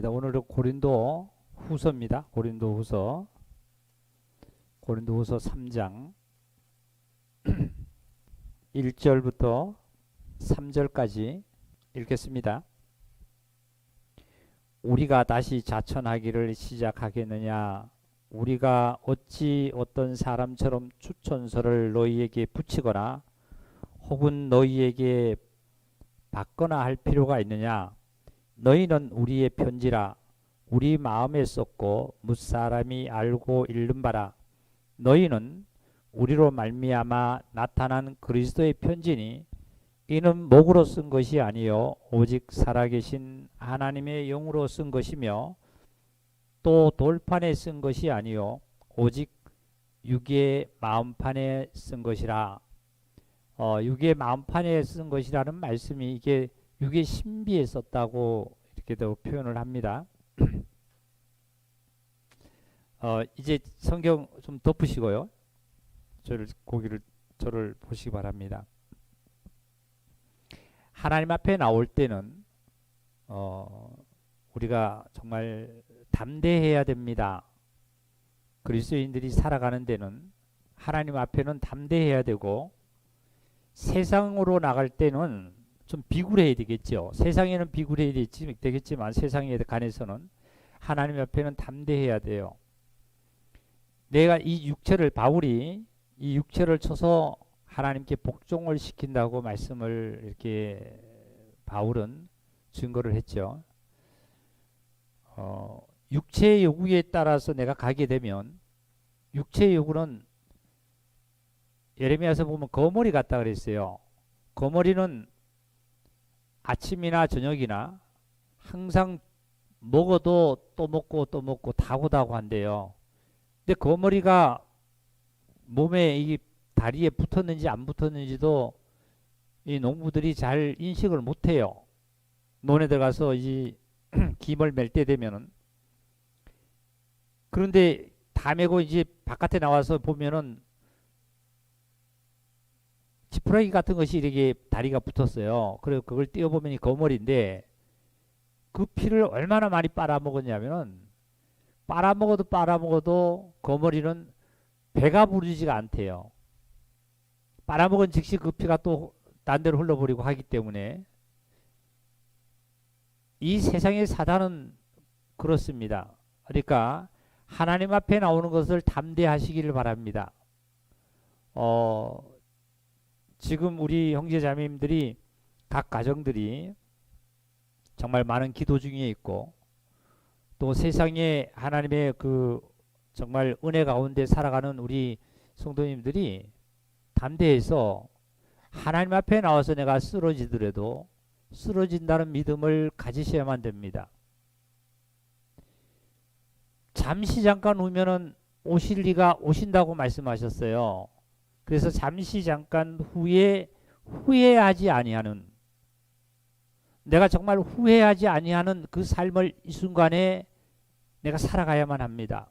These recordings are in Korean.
오늘은 고린도 후서입니다. 고린도 후서 3장 1절부터 3절까지 읽겠습니다. 우리가 다시 자천하기를 시작하겠느냐? 우리가 어찌 어떤 사람처럼 추천서를 너희에게 붙이거나 혹은 너희에게 받거나 할 필요가 있느냐? 너희는 우리의 편지라 우리 마음에 썼고 무사람이 알고 읽는 바라. 너희는 우리로 말미암아 나타난 그리스도의 편지니 이는 목으로 쓴 것이 아니요 오직 살아계신 하나님의 영으로 쓴 것이며 또 돌판에 쓴 것이 아니요 오직 육의 마음판에 쓴 것이라. 육의 마음판에 쓴 것이라는 말씀이 이게 육의 신비에 썼다고 이렇게도 표현을 합니다. 이제 성경 좀 덮으시고요. 저를 보시기 바랍니다. 하나님 앞에 나올 때는 우리가 정말 담대해야 됩니다. 그리스도인들이 살아가는 데는 하나님 앞에는 담대해야 되고 세상으로 나갈 때는 좀 비굴해야 되겠죠. 세상에는 비굴해야 되겠지만 세상에 관해서는 하나님 앞에는 담대해야 돼요. 내가 바울이 이 육체를 쳐서 하나님께 복종을 시킨다고 말씀을 이렇게 바울은 증거를 했죠. 육체의 요구에 따라서 내가 가게 되면 육체의 요구는 예레미야서 보면 거머리 같다 그랬어요. 거머리는 아침이나 저녁이나 항상 먹어도 또 먹고 또 먹고 다고다고 한대요. 근데 거머리가 몸에 이 다리에 붙었는지 안 붙었는지도 이 농부들이 잘 인식을 못해요. 논에 들어가서 이 김을 멜 때 되면은. 그런데 다 메고 이제 바깥에 나와서 보면은 지푸라기 같은 것이 이렇게 다리가 붙었어요. 그래서 그걸 띄워보면 이 거머리인데 그 피를 얼마나 많이 빨아먹었냐면은 빨아먹어도 거머리는 배가 부르지가 않대요. 빨아먹은 즉시 그 피가 또 딴 데로 흘러버리고 하기 때문에 이 세상의 사단은 그렇습니다. 그러니까 하나님 앞에 나오는 것을 담대하시기를 바랍니다. 지금 우리 형제자매님들이 각 가정들이 정말 많은 기도 중에 있고 또 세상에 하나님의 그 정말 은혜 가운데 살아가는 우리 성도님들이 담대해서 하나님 앞에 나와서 내가 쓰러지더라도 쓰러진다는 믿음을 가지셔야만 됩니다. 잠시 잠깐 후면은 오실 리가 오신다고 말씀하셨어요. 그래서 잠시 잠깐 후에 후회하지 아니하는, 내가 정말 후회하지 아니하는 그 삶을 이 순간에 내가 살아가야만 합니다.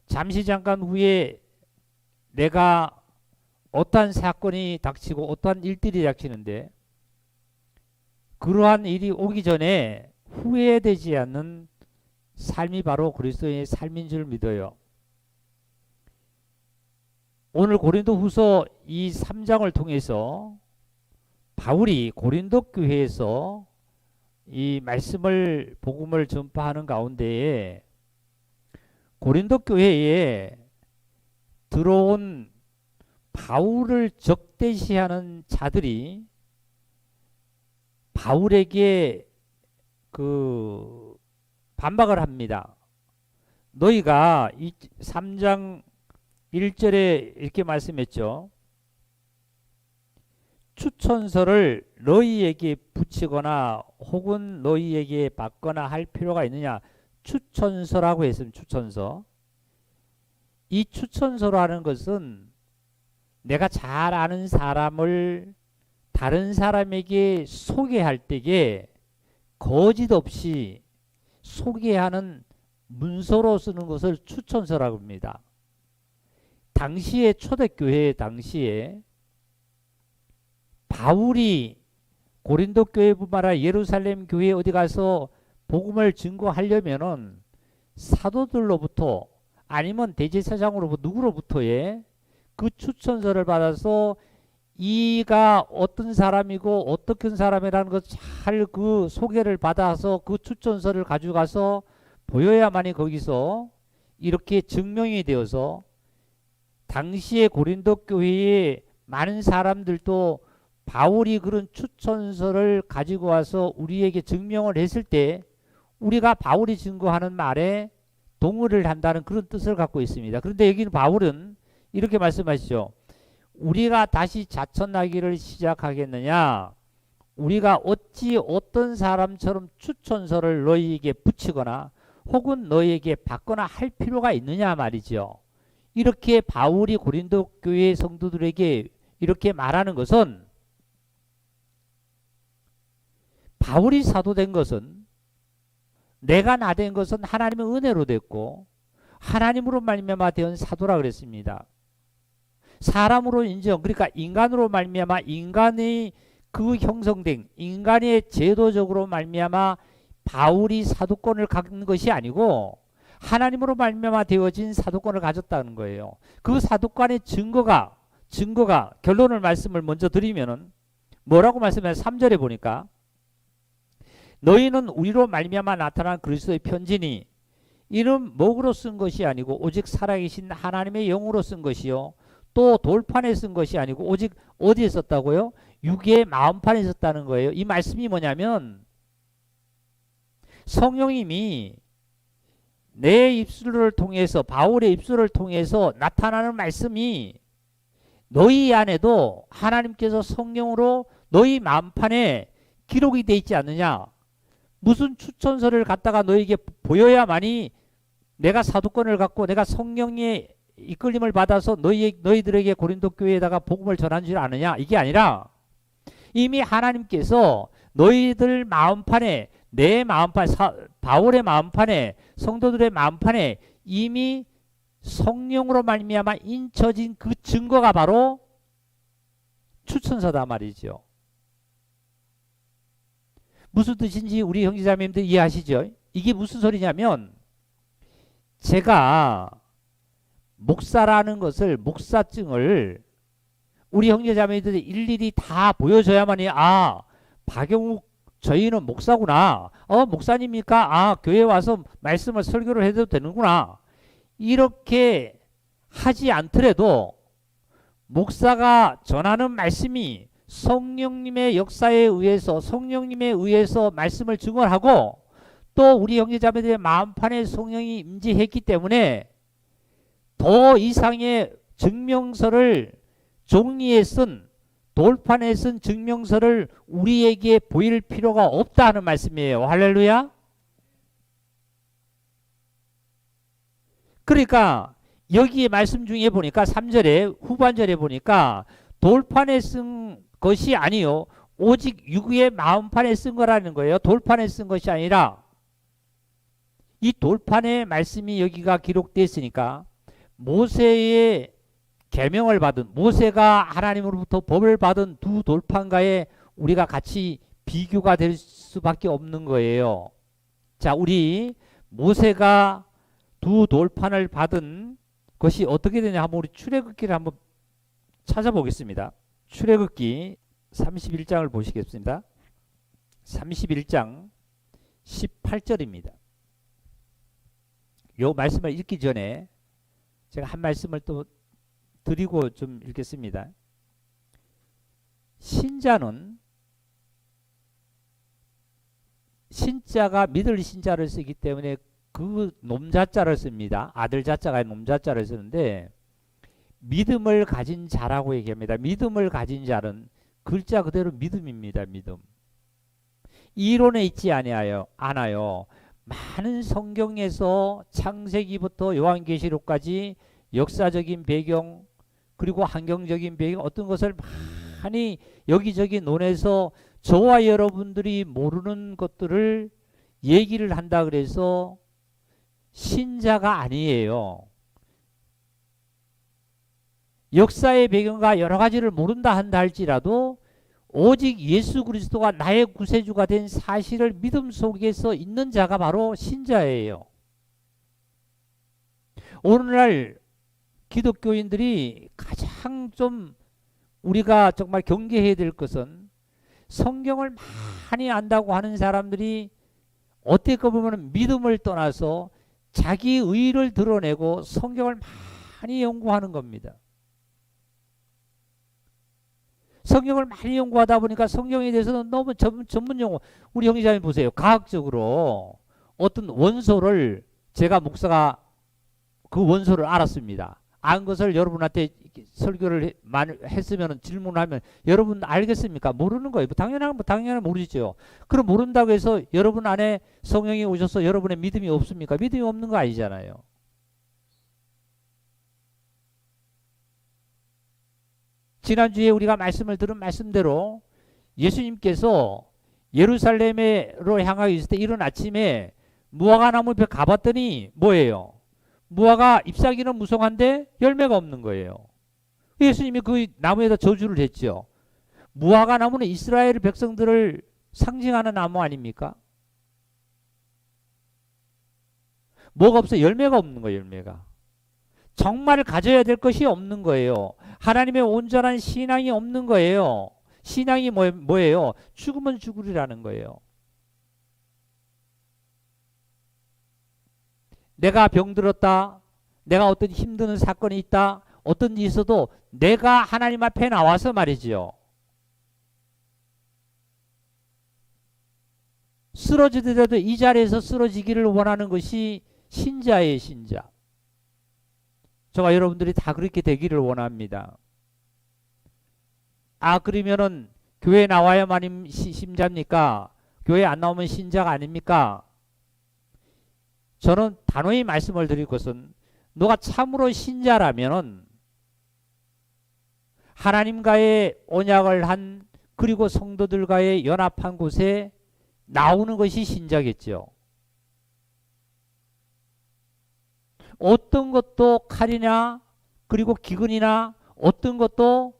잠시 잠깐 후에 내가 어떠한 사건이 닥치고 어떠한 일들이 닥치는데 그러한 일이 오기 전에 후회되지 않는 삶이 바로 그리스도의 삶인 줄 믿어요. 오늘 고린도 후서 이 3장을 통해서 바울이 고린도 교회에서 이 복음을 전파하는 가운데에 고린도 교회에 들어온 바울을 적대시하는 자들이 바울에게 반박을 합니다. 너희가 이 3장 1절에 이렇게 말씀했죠. 추천서를 너희에게 붙이거나 혹은 너희에게 받거나 할 필요가 있느냐. 추천서라고 했습니다. 추천서. 이 추천서라는 것은 내가 잘 아는 사람을 다른 사람에게 소개할 때에 거짓 없이 소개하는 문서로 쓰는 것을 추천서라고 합니다. 당시에 초대교회 당시에 바울이 고린도 교회뿐만 아니라 예루살렘 교회에 어디 가서 복음을 증거하려면은 사도들로부터 아니면 대제사장으로부터 누구로부터의 그 추천서를 받아서 이가 어떤 사람이고 어떻게 사람이라는 것 잘 그 소개를 받아서 그 추천서를 가져가서 보여야만이 거기서 이렇게 증명이 되어서 당시에 고린도 교회에 많은 사람들도 바울이 그런 추천서를 가지고 와서 우리에게 증명을 했을 때 우리가 바울이 증거하는 말에 동의를 한다는 그런 뜻을 갖고 있습니다. 그런데 여기는 바울은 이렇게 말씀하시죠. 우리가 다시 자천나기를 시작하겠느냐? 우리가 어찌 어떤 사람처럼 추천서를 너희에게 붙이거나 혹은 너희에게 받거나 할 필요가 있느냐 말이죠. 이렇게 바울이 고린도 교회 성도들에게 이렇게 말하는 것은 바울이 사도된 것은 내가 나된 것은 하나님의 은혜로 됐고 하나님으로 말미암아 된 사도라 그랬습니다. 사람으로 인정, 그러니까 인간으로 말미암아 인간의 그 형성된 인간의 제도적으로 말미암아 바울이 사도권을 갖는 것이 아니고 하나님으로 말미암아 되어진 사도권을 가졌다는 거예요. 그 사도권의 증거가 결론을 말씀을 먼저 드리면은 뭐라고 말씀해요? 3절에 보니까 너희는 우리로 말미암아 나타난 그리스도의 편지니 이는 목으로 쓴 것이 아니고 오직 살아계신 하나님의 영으로 쓴 것이요 또 돌판에 쓴 것이 아니고 오직 어디에 썼다고요? 육의 마음판에 썼다는 거예요. 이 말씀이 뭐냐면 성령님이 내 입술을 통해서 바울의 입술을 통해서 나타나는 말씀이 너희 안에도 하나님께서 성령으로 너희 마음판에 기록이 돼 있지 않느냐. 무슨 추천서를 갖다가 너에게 보여야만이 내가 사도권을 갖고 내가 성령의 이끌림을 받아서 너희들에게 고린도 교회에다가 복음을 전한 줄 아느냐. 이게 아니라 이미 하나님께서 너희들 마음판에 내 마음판, 바울의 마음판에 성도들의 마음판에 이미 성령으로 말미암아 인쳐진 그 증거가 바로 추천서다 말이죠. 무슨 뜻인지 우리 형제자매님들 이해하시죠? 이게 무슨 소리냐면 제가 목사라는 것을 목사증을 우리 형제자매들이 일일이 다 보여줘야만이 박영욱 저희는 목사구나. 목사님입니까? 교회 와서 말씀을 설교를 해도 되는구나. 이렇게 하지 않더라도 목사가 전하는 말씀이 성령님의 역사에 의해서 성령님에 의해서 말씀을 증언하고 또 우리 형제자매들의 마음판에 성령이 임재했기 때문에 더 이상의 증명서를 종이에 쓴 돌판에 쓴 증명서를 우리에게 보일 필요가 없다는 말씀이에요. 할렐루야. 그러니까 여기 말씀 중에 보니까 3절에 후반절에 보니까 돌판에 쓴 것이 아니요 오직 육의 마음판에 쓴 거라는 거예요. 돌판에 쓴 것이 아니라 이 돌판의 말씀이 여기가 기록되었으니까 모세의 계명을 받은 모세가 하나님으로부터 법을 받은 두 돌판과의 우리가 같이 비교가 될 수밖에 없는 거예요. 자, 우리 모세가 두 돌판을 받은 것이 어떻게 되냐 한번 우리 출애굽기를 한번 찾아보겠습니다. 출애굽기 31장을 보시겠습니다. 31장 18절입니다. 요 말씀을 읽기 전에 제가 한 말씀을 또 드리고 좀 읽겠습니다. 신자는 신자가 믿을 신자를 쓰기 때문에 그 놈자자를 씁니다. 아들 자자가 놈자자를 쓰는데 믿음을 가진 자라고 얘기합니다. 믿음을 가진 자는 글자 그대로 믿음입니다. 믿음. 이론에 있지 않아요. 많은 성경에서 창세기부터 요한계시록까지 역사적인 배경 그리고 환경적인 배경 어떤 것을 많이 여기저기 논해서 저와 여러분들이 모르는 것들을 얘기를 한다 그래서 신자가 아니에요. 역사의 배경과 여러 가지를 모른다 한다 할지라도 오직 예수 그리스도가 나의 구세주가 된 사실을 믿음 속에서 있는 자가 바로 신자예요. 오늘날 기독교인들이 가장 좀 우리가 정말 경계해야 될 것은 성경을 많이 안다고 하는 사람들이 어떻게 보면 믿음을 떠나서 자기 의를 드러내고 성경을 많이 연구하는 겁니다. 성경을 많이 연구하다 보니까 성경에 대해서는 너무 전문 용어. 우리 형제자매 보세요. 과학적으로 어떤 원소를 제가 목사가 그 원소를 알았습니다. 안 것을 여러분한테 설교를 했으면 질문하면 여러분 알겠습니까? 모르는 거예요. 당연히 모르죠. 그럼 모른다고 해서 여러분 안에 성령이 오셔서 여러분의 믿음이 없습니까? 믿음이 없는 거 아니잖아요. 지난주에 우리가 말씀을 들은 말씀대로 예수님께서 예루살렘으로 향하고 있을 때 이른 아침에 무화과 나무 옆에 가봤더니 뭐예요? 무화과 잎사귀는 무성한데 열매가 없는 거예요. 예수님이 그 나무에다 저주를 했죠. 무화과 나무는 이스라엘 백성들을 상징하는 나무 아닙니까? 뭐가 없어? 열매가 없는 거예요. 열매가. 정말 가져야 될 것이 없는 거예요. 하나님의 온전한 신앙이 없는 거예요. 신앙이 뭐예요? 죽으면 죽으리라는 거예요. 내가 병들었다. 내가 어떤 힘드는 사건이 있다. 어떤 일이 있어도 내가 하나님 앞에 나와서 말이지요. 쓰러지더라도 이 자리에서 쓰러지기를 원하는 것이 신자예요. 신자. 저와 여러분들이 다 그렇게 되기를 원합니다. 그러면은 교회 나와야만 신자입니까? 교회 안 나오면 신자가 아닙니까? 저는 단호히 말씀을 드릴 것은 너가 참으로 신자라면은 하나님과의 언약을 한 그리고 성도들과의 연합한 곳에 나오는 것이 신자겠죠. 어떤 것도 칼이나 그리고 기근이나 어떤 것도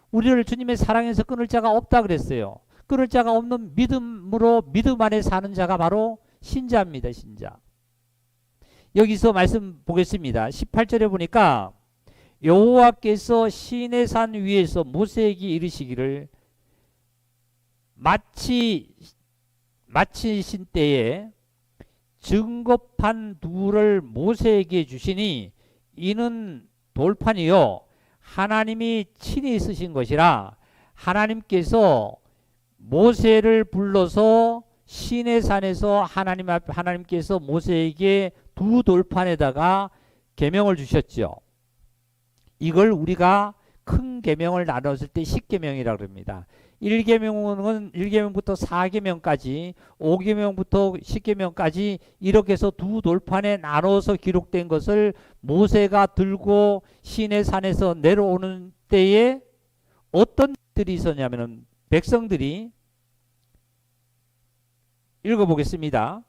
우리를 주님의 사랑에서 끊을 자가 없다 그랬어요. 끊을 자가 없는 믿음으로 믿음 안에 사는 자가 바로 신자입니다. 신자. 여기서 말씀 보겠습니다. 18절에 보니까 여호와께서 시내산 위에서 모세에게 이르시기를 마치신 때에 증거판 둘을 모세에게 주시니 이는 돌판이요 하나님이 친히 쓰신 것이라. 하나님께서 모세를 불러서 시내산에서 하나님께서 모세에게 두 돌판에다가 계명을 주셨죠. 이걸 우리가 큰 계명을 나눴을 때 10계명이라고 합니다. 1계명부터 4계명까지 5계명부터 10계명까지 이렇게 해서 두 돌판에 나눠서 기록된 것을 모세가 들고 시내산에서 내려오는 때에 어떤 일들이 있었냐면 백성들이 읽어보겠습니다.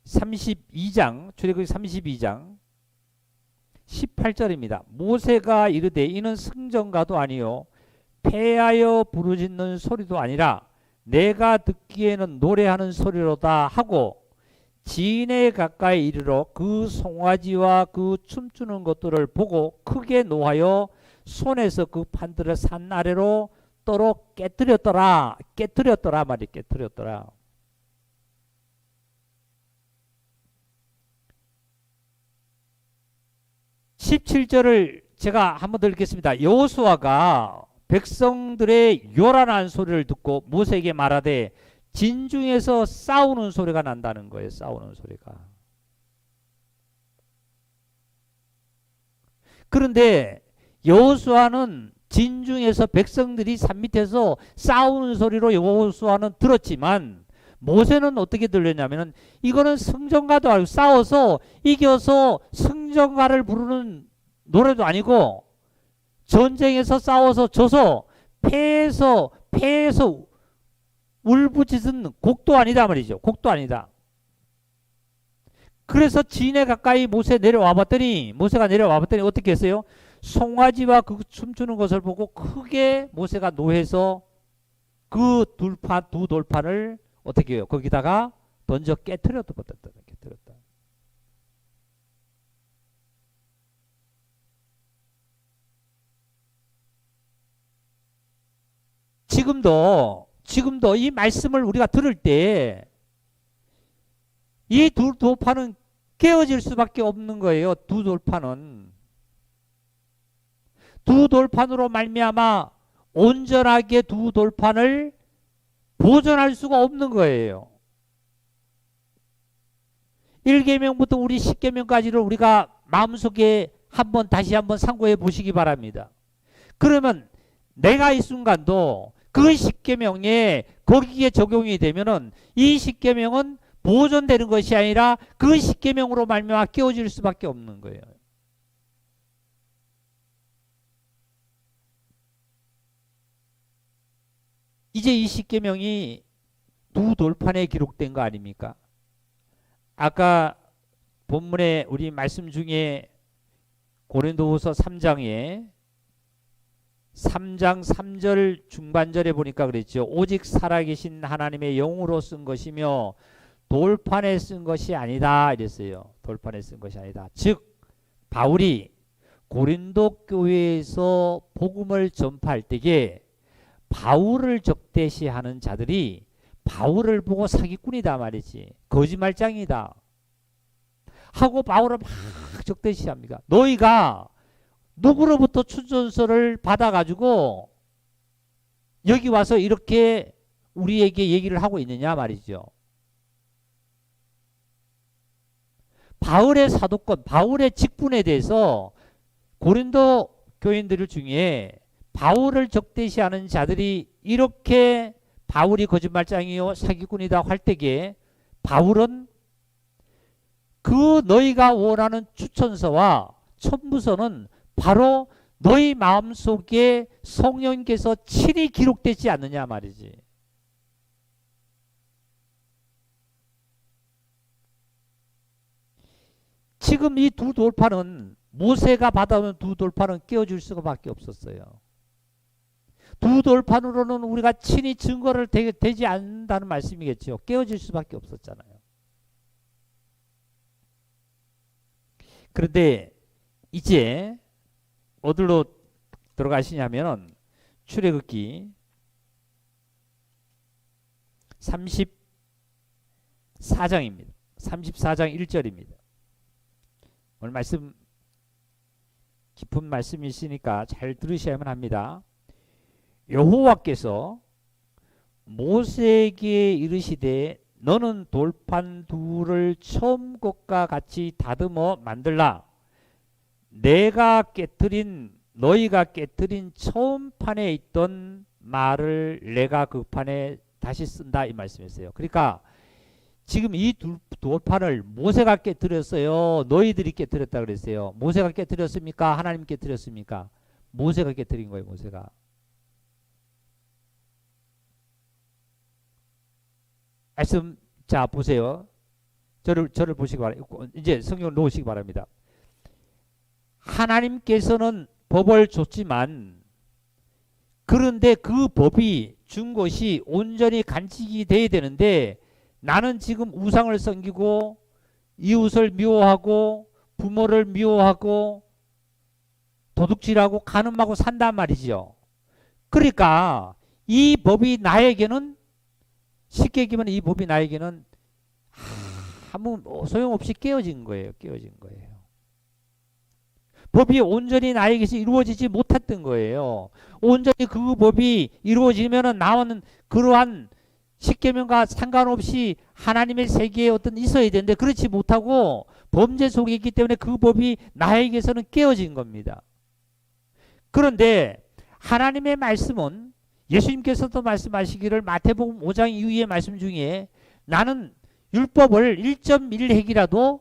32장 출애굽기 32장 18절입니다. 모세가 이르되 이는 승전가도 아니요 패하여 부르짖는 소리도 아니라 내가 듣기에는 노래하는 소리로다 하고 진에 가까이 이르러 그 송아지와 그 춤추는 것들을 보고 크게 노하여 손에서 그 판들을 산 아래로 떨어 깨뜨렸더라 말이 깨뜨렸더라. 17절을 제가 한번 더 읽겠습니다. 여호수아가 백성들의 요란한 소리를 듣고 모세에게 말하되 진중에서 싸우는 소리가 난다는 거예요. 싸우는 소리가. 그런데 여호수아는 진중에서 백성들이 산 밑에서 싸우는 소리로 여호수아는 들었지만 모세는 어떻게 들렸냐면은 이거는 승전가도 아니고 싸워서 이겨서 승전가를 부르는 노래도 아니고 전쟁에서 싸워서 져서 패해서 울부짖은 곡도 아니다 말이죠. 곡도 아니다. 그래서 진에 가까이 모세가 내려와 봤더니 어떻게 했어요? 송아지와 그 춤추는 것을 보고 크게 모세가 노해서 그 두 돌판을 어떻게 해요? 거기다가 던져 깨트렸다. 깨트렸다. 지금도 이 말씀을 우리가 들을 때 이 두 돌판은 깨어질 수밖에 없는 거예요. 두 돌판은. 두 돌판으로 말미암아 온전하게 두 돌판을 보존할 수가 없는 거예요. 1계명부터 우리 10계명까지를 우리가 마음속에 다시 한번 상고해 보시기 바랍니다. 그러면 내가 이 순간도 그 10계명에 거기에 적용이 되면은 이 10계명은 보존되는 것이 아니라 그 10계명으로 말미암아 깨어질 수밖에 없는 거예요. 이제 이 10계명이 두 돌판에 기록된 거 아닙니까? 아까 본문에 우리 말씀 중에 고린도후서 3장에 3장 3절 중반절에 보니까 그랬죠. 오직 살아계신 하나님의 영으로 쓴 것이며 돌판에 쓴 것이 아니다 이랬어요. 돌판에 쓴 것이 아니다. 즉 바울이 고린도 교회에서 복음을 전파할 때에 바울을 적대시하는 자들이 바울을 보고 사기꾼이다 말이지. 거짓말장이다. 하고 바울을 막 적대시합니다. 너희가 누구로부터 추천서를 받아가지고 여기 와서 이렇게 우리에게 얘기를 하고 있느냐 말이죠. 바울의 사도권, 바울의 직분에 대해서 고린도 교인들 중에 바울을 적대시하는 자들이 이렇게 바울이 거짓말장이요 사기꾼이다 할 때에 바울은 그 너희가 원하는 추천서와 첨부서는 바로 너희 마음속에 성령께서 친히 기록되지 않느냐 말이지. 지금 이 두 돌판은 모세가 받아온 두 돌판은 깨어줄 수밖에 없었어요. 두 돌판으로는 우리가 친히 증거를 되지 않는다는 말씀이겠죠. 깨어질 수밖에 없었잖아요. 그런데 이제 어디로 들어가시냐면 출애굽기 34장입니다. 34장 1절입니다. 오늘 말씀 깊은 말씀이시니까 잘 들으셔야만 합니다. 여호와께서 모세에게 이르시되 너는 돌판 둘을 처음 것과 같이 다듬어 만들라. 너희가 깨뜨린 처음 판에 있던 말을 내가 그 판에 다시 쓴다 이 말씀이었어요. 그러니까 지금 이 돌판을 모세가 깨뜨렸어요. 너희들이 깨뜨렸다 그랬어요. 모세가 깨뜨렸습니까? 하나님 깨뜨렸습니까? 모세가 깨뜨린 거예요. 모세가. 말씀 자 보세요. 저를 보시기 바랍니다. 이제 성경을 놓으시기 바랍니다. 하나님께서는 법을 줬지만 그런데 그 법이 준 것이 온전히 간직이 돼야 되는데 나는 지금 우상을 섬기고 이웃을 미워하고 부모를 미워하고 도둑질하고 간음하고 산단 말이죠. 그러니까 이 법이 나에게는 쉽게 얘기하면 이 법이 나에게는 아무 소용없이 깨어진 거예요. 깨어진 거예요. 법이 온전히 나에게서 이루어지지 못했던 거예요. 온전히 그 법이 이루어지면은 나오는 그러한 십계명과 상관없이 하나님의 세계에 어떤 있어야 되는데 그렇지 못하고 범죄 속에 있기 때문에 그 법이 나에게서는 깨어진 겁니다. 그런데 하나님의 말씀은 예수님께서도 말씀하시기를 마태복음 5장 이후의 말씀 중에 나는 율법을 1.1핵이라도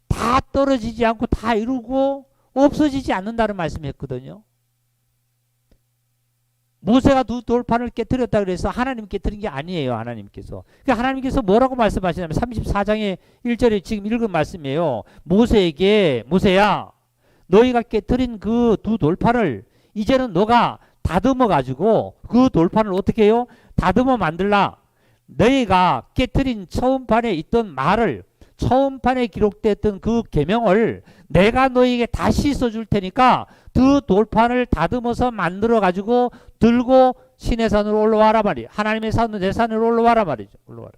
다 떨어지지 않고 다 이루고 없어지지 않는다는 말씀했거든요. 모세가 두 돌판을 깨뜨렸다 그래서 하나님 깨뜨린 게 아니에요. 하나님께서. 그러니까 하나님께서 뭐라고 말씀하시냐면 34장의 1절에 지금 읽은 말씀이에요. 모세에게 모세야 너희가 깨뜨린 그 두 돌판을 이제는 너가 다듬어 가지고 그 돌판을 어떻게 해요? 다듬어 만들라. 너희가 깨트린 처음판에 있던 말을, 처음판에 기록됐던 그 계명을 내가 너희에게 다시 써줄 테니까 그 돌판을 다듬어서 만들어 가지고 들고 신의 산으로 올라와라 말이에요. 하나님의 산으로, 내 산으로 올라와라 말이죠. 올라와라.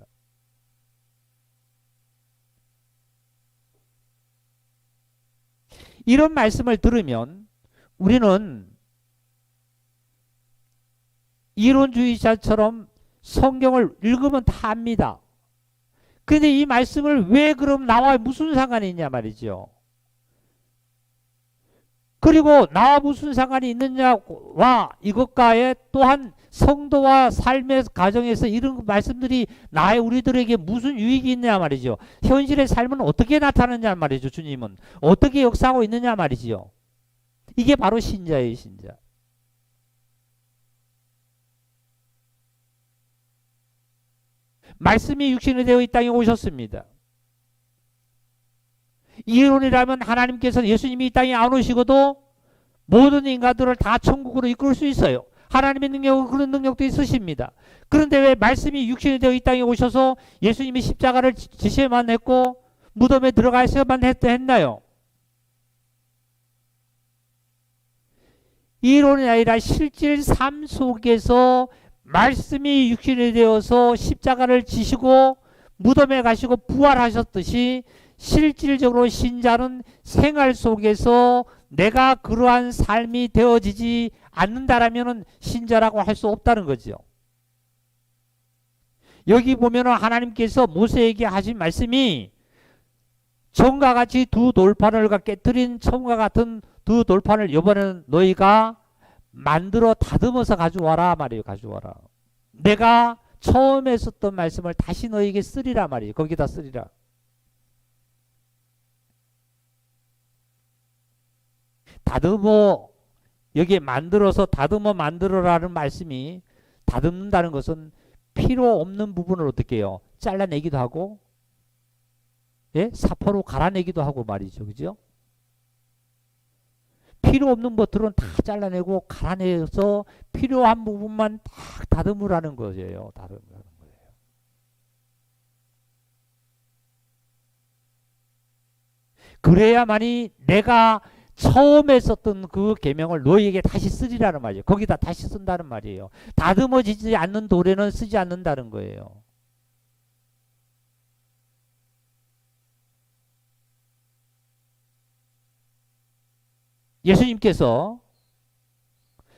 이런 말씀을 들으면 우리는 이론주의자처럼 성경을 읽으면 다 압니다. 그런데 이 말씀을 왜 그럼 나와 무슨 상관이 있냐 말이죠. 그리고 나와 무슨 상관이 있느냐와 이것과의 또한 성도와 삶의 가정에서 이런 말씀들이 나의 우리들에게 무슨 유익이 있냐 말이죠. 현실의 삶은 어떻게 나타나느냐 말이죠. 주님은 어떻게 역사하고 있느냐 말이죠. 이게 바로 신자예요. 신자. 말씀이 육신이 되어 이 땅에 오셨습니다. 이론이라면 하나님께서 예수님이 이 땅에 안 오시고도 모든 인간들을 다 천국으로 이끌 수 있어요. 하나님의 능력은 그런 능력도 있으십니다. 그런데 왜 말씀이 육신이 되어 이 땅에 오셔서 예수님이 십자가를 지셔야만 했고 무덤에 들어가셔야만 했나요? 이론이 아니라 실질 삶 속에서 말씀이 육신이 되어서 십자가를 지시고 무덤에 가시고 부활하셨듯이 실질적으로 신자는 생활 속에서 내가 그러한 삶이 되어지지 않는다라면 신자라고 할 수 없다는 거죠. 여기 보면 하나님께서 모세에게 하신 말씀이 전과 같이 두 돌판을 깨뜨린 처음과 같은 두 돌판을 이번에는 너희가 만들어 다듬어서 가져와라 말이에요. 가져와라. 내가 처음에 썼던 말씀을 다시 너희에게 쓰리라 말이에요. 거기다 쓰리라. 다듬어, 여기에 만들어서 다듬어 만들어라는 말씀이, 다듬는다는 것은 필요 없는 부분을 어떻게 해요? 잘라내기도 하고, 예? 사포로 갈아내기도 하고 말이죠. 그죠? 필요 없는 것들은 다 잘라내고 갈아내서 필요한 부분만 딱 다듬으라는 거예요. 다듬으라는 거예요. 그래야만이 내가 처음에 썼던 그 계명을 너희에게 다시 쓰리라는 말이에요. 거기다 다시 쓴다는 말이에요. 다듬어지지 않는 돌에는 쓰지 않는다는 거예요. 예수님께서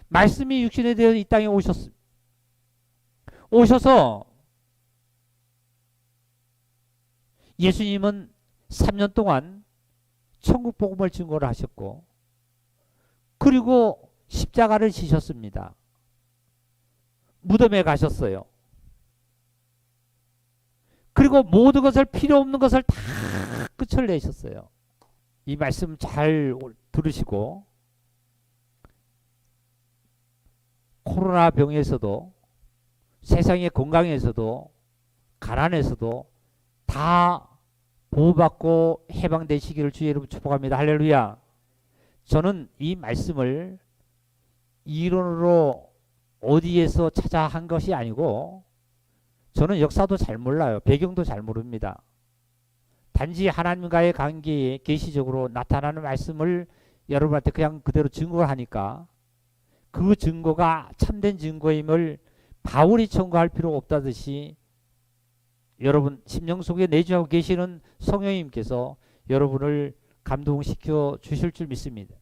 말씀이 육신에 되어 이 땅에 오셨습니다. 오셔서 예수님은 3년 동안 천국 복음을 증거를 하셨고, 그리고 십자가를 지셨습니다. 무덤에 가셨어요. 그리고 모든 것을, 필요 없는 것을 다 끝을 내셨어요. 이 말씀 잘 들으시고, 코로나 병에서도, 세상의 건강에서도, 가난에서도 다 보호받고 해방되시기를 주의 이름으로 축복합니다. 할렐루야. 저는 이 말씀을 이론으로 어디에서 찾아 한 것이 아니고, 저는 역사도 잘 몰라요. 배경도 잘 모릅니다. 단지 하나님과의 관계에 계시적으로 나타나는 말씀을 여러분한테 그냥 그대로 증거를 하니까, 그 증거가 참된 증거임을 바울이 청구할 필요가 없다듯이 여러분 심령 속에 내주하고 계시는 성령님께서 여러분을 감동시켜 주실 줄 믿습니다.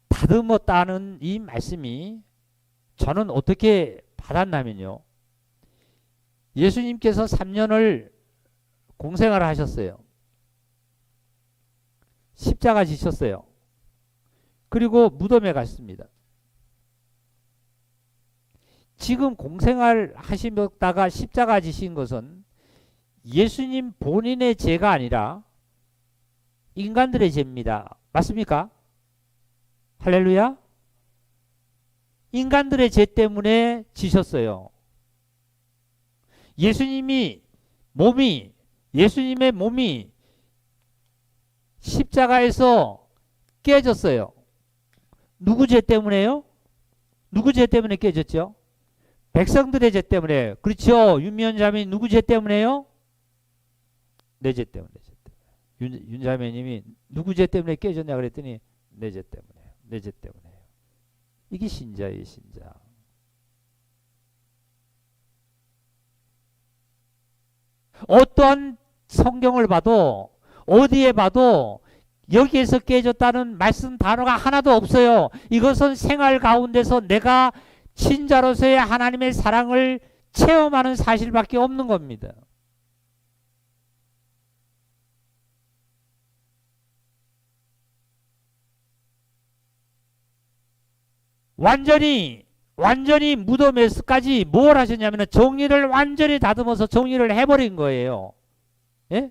다듬었다는 이 말씀이 저는 어떻게 받았냐면요, 예수님께서 3년을 공생활을 하셨어요. 십자가 지셨어요. 그리고 무덤에 갔습니다. 지금 공생활 하시다가 십자가 지신 것은 예수님 본인의 죄가 아니라 인간들의 죄입니다. 맞습니까? 할렐루야? 인간들의 죄 때문에 지셨어요. 예수님의 몸이 십자가에서 깨졌어요. 누구 죄 때문에요? 누구 죄 때문에 깨졌죠? 백성들의 죄 때문에. 그렇죠. 윤미현 자매 누구 죄 때문에요? 내 죄 때문에. 윤 자매님이 누구 죄 때문에 깨졌냐 그랬더니 내 죄 때문에. 내 죄 때문에. 이게 신자예요, 신자. 어떠한 성경을 봐도 어디에 봐도 여기에서 깨졌다는 말씀 단어가 하나도 없어요. 이것은 생활 가운데서 내가 신자로서의 하나님의 사랑을 체험하는 사실밖에 없는 겁니다. 완전히 무덤에서까지 뭘 하셨냐면 정의를 완전히 다듬어서 정의를 해버린 거예요. 예?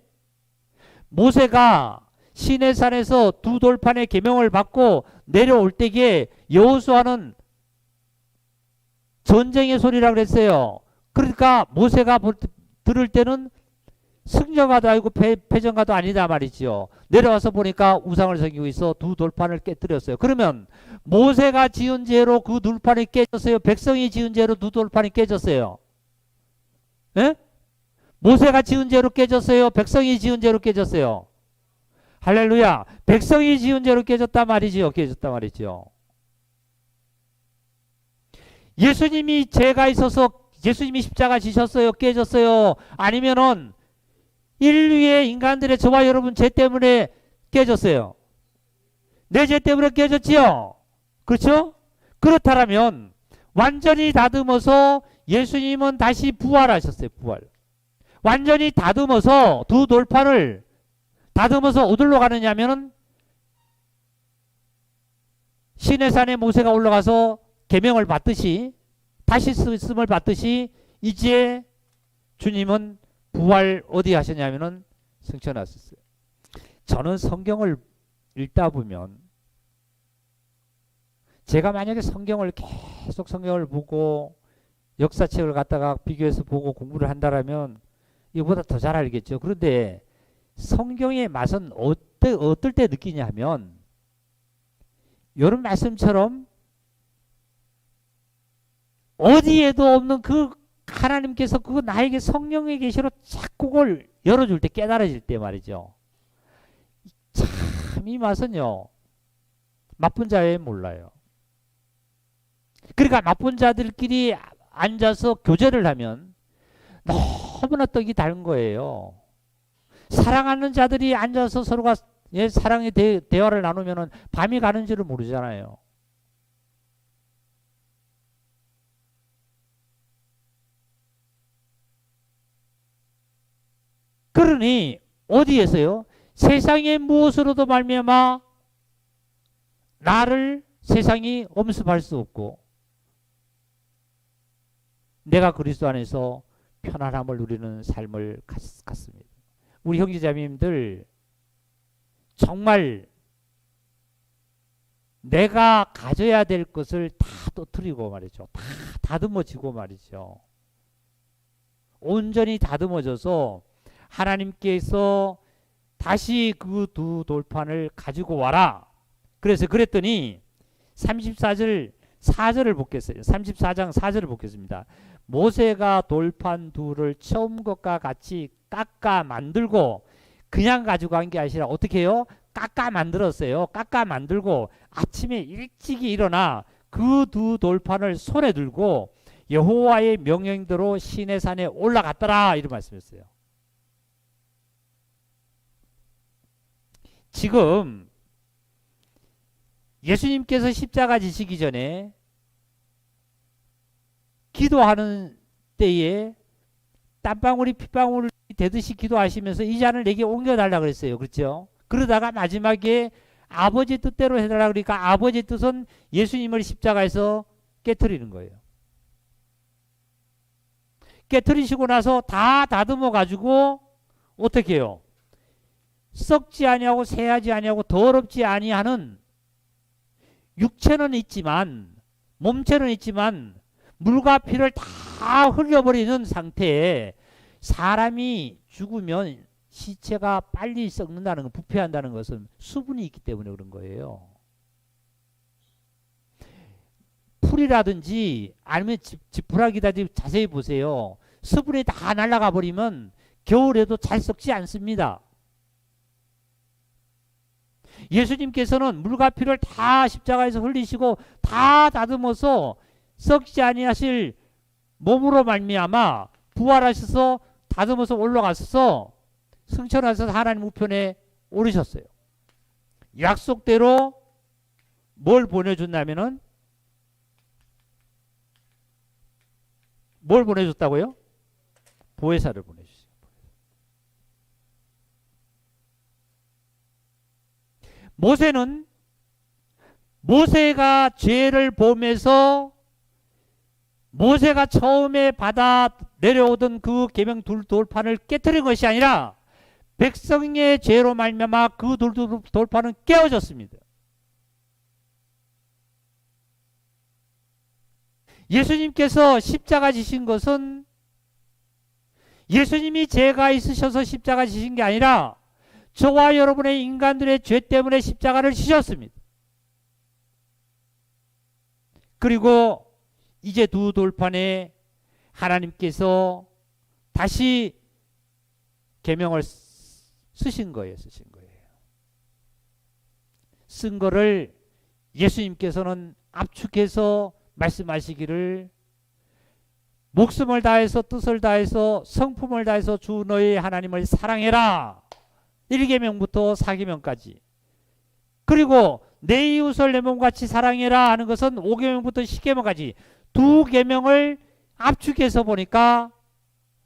모세가 시내산에서 두 돌판의 계명을 받고 내려올 때에 여호수아는 전쟁의 소리라고 그랬어요. 그러니까 모세가 들을 때는 승전가도 아니고 패전가도 아니다 말이지요. 내려와서 보니까 우상을 섬기고 있어 두 돌판을 깨뜨렸어요. 그러면 모세가 지은 죄로 그 돌판이 깨졌어요? 백성이 지은 죄로 두 돌판이 깨졌어요? 예? 모세가 지은 죄로 깨졌어요? 백성이 지은 죄로 깨졌어요? 할렐루야. 백성이 지은 죄로 깨졌단 말이지요. 깨졌단 말이지요. 예수님이 죄가 있어서 예수님이 십자가 지셨어요? 깨졌어요? 아니면은 인류의 인간들의 저와 여러분 죄 때문에 깨졌어요? 내 죄 때문에 깨졌지요? 그렇죠? 그렇다면 완전히 다듬어서 예수님은 다시 부활하셨어요. 부활. 완전히 다듬어서 두 돌판을 다듬어서 어디로 가느냐면은 시내산에 모세가 올라가서 계명을 받듯이 다시 쓰임을 받듯이 이제 주님은 부활 어디 하셨냐면은 승천하셨어요. 저는 성경을 읽다 보면 제가 만약에 성경을 계속 성경을 보고 역사책을 갖다가 비교해서 보고 공부를 한다라면 이거보다 더 잘 알겠죠. 그런데 성경의 맛은 어떨 때 느끼냐 하면 이런 말씀처럼 어디에도 없는 그 하나님께서 그 나에게 성령의 계시로 자꾸 그걸 열어줄 때 깨달아질 때 말이죠. 참 이 맛은요. 맛본 자에 몰라요. 그러니까 맛본 자들끼리 앉아서 교제를 하면 너무나 떡이 다른 거예요. 사랑하는 자들이 앉아서 서로가 사랑의 대화를 나누면 밤이 가는 줄을 모르잖아요. 그러니 어디에서요? 세상의 무엇으로도 말미암아 나를 세상이 엄습할 수 없고 내가 그리스도 안에서 편안함을 누리는 삶을 갖습니다. 우리 형제자매님들 정말 내가 가져야 될 것을 다 떠뜨리고 말이죠. 다 다듬어지고 말이죠. 온전히 다듬어져서 하나님께서 다시 그 두 돌판을 가지고 와라. 그래서 그랬더니 34절 4절을 보겠어요. 34장 4절을 보겠습니다. 모세가 돌판 둘을 처음 것과 같이 깎아 만들고 그냥 가지고 간 게 아니라 어떻게 해요? 깎아 만들었어요. 깎아 만들고 아침에 일찍이 일어나 그 두 돌판을 손에 들고 여호와의 명령대로 시내산에 올라갔더라 이런 말씀이었어요. 지금 예수님께서 십자가 지시기 전에 기도하는 때에 땀방울이 핏방울이 되듯이 기도하시면서 이 잔을 내게 옮겨달라 그랬어요. 그렇죠? 그러다가 마지막에 아버지 뜻대로 해달라 그러니까 아버지 뜻은 예수님을 십자가에서 깨트리는 거예요. 깨트리시고 나서 다 다듬어 가지고 어떻게 해요? 썩지 아니하고 새하지 아니하고 더럽지 아니하는 육체는 있지만 몸체는 있지만 물과 피를 다 흘려버리는 상태에 사람이 죽으면 시체가 빨리 썩는다는 것, 부패한다는 것은 수분이 있기 때문에 그런 거예요. 불이라든지 아니면 지푸라기라든지 자세히 보세요. 수분이 다 날아가 버리면 겨울에도 잘 썩지 않습니다. 예수님께서는 물과 피를 다 십자가에서 흘리시고 다 다듬어서 썩지 아니하실 몸으로 말미암아 부활하셔서 다듬어서 올라가셔서 승천하셔서 하나님 우편에 오르셨어요. 약속대로 뭘 보내준다면은 뭘 보내줬다고요? 보혜사를 보내주세요. 모세가 죄를 보면서 모세가 처음에 받아 내려오던 그 계명 돌판을 깨뜨린 것이 아니라 백성의 죄로 말미암아 그 돌판은 깨어졌습니다. 예수님께서 십자가 지신 것은 예수님이 죄가 있으셔서 십자가 지신 게 아니라 저와 여러분의 인간들의 죄 때문에 십자가를 지셨습니다. 그리고 이제 두 돌판에 하나님께서 다시 계명을 쓰신 거예요. 쓴 거를 예수님께서는 압축해서 말씀하시기를 목숨을 다해서 뜻을 다해서 성품을 다해서 주 너의 하나님을 사랑해라. 1계명부터 4계명까지. 그리고 내 이웃을 내 몸같이 사랑해라 하는 것은 5계명부터 10계명까지 두 계명을 압축해서 보니까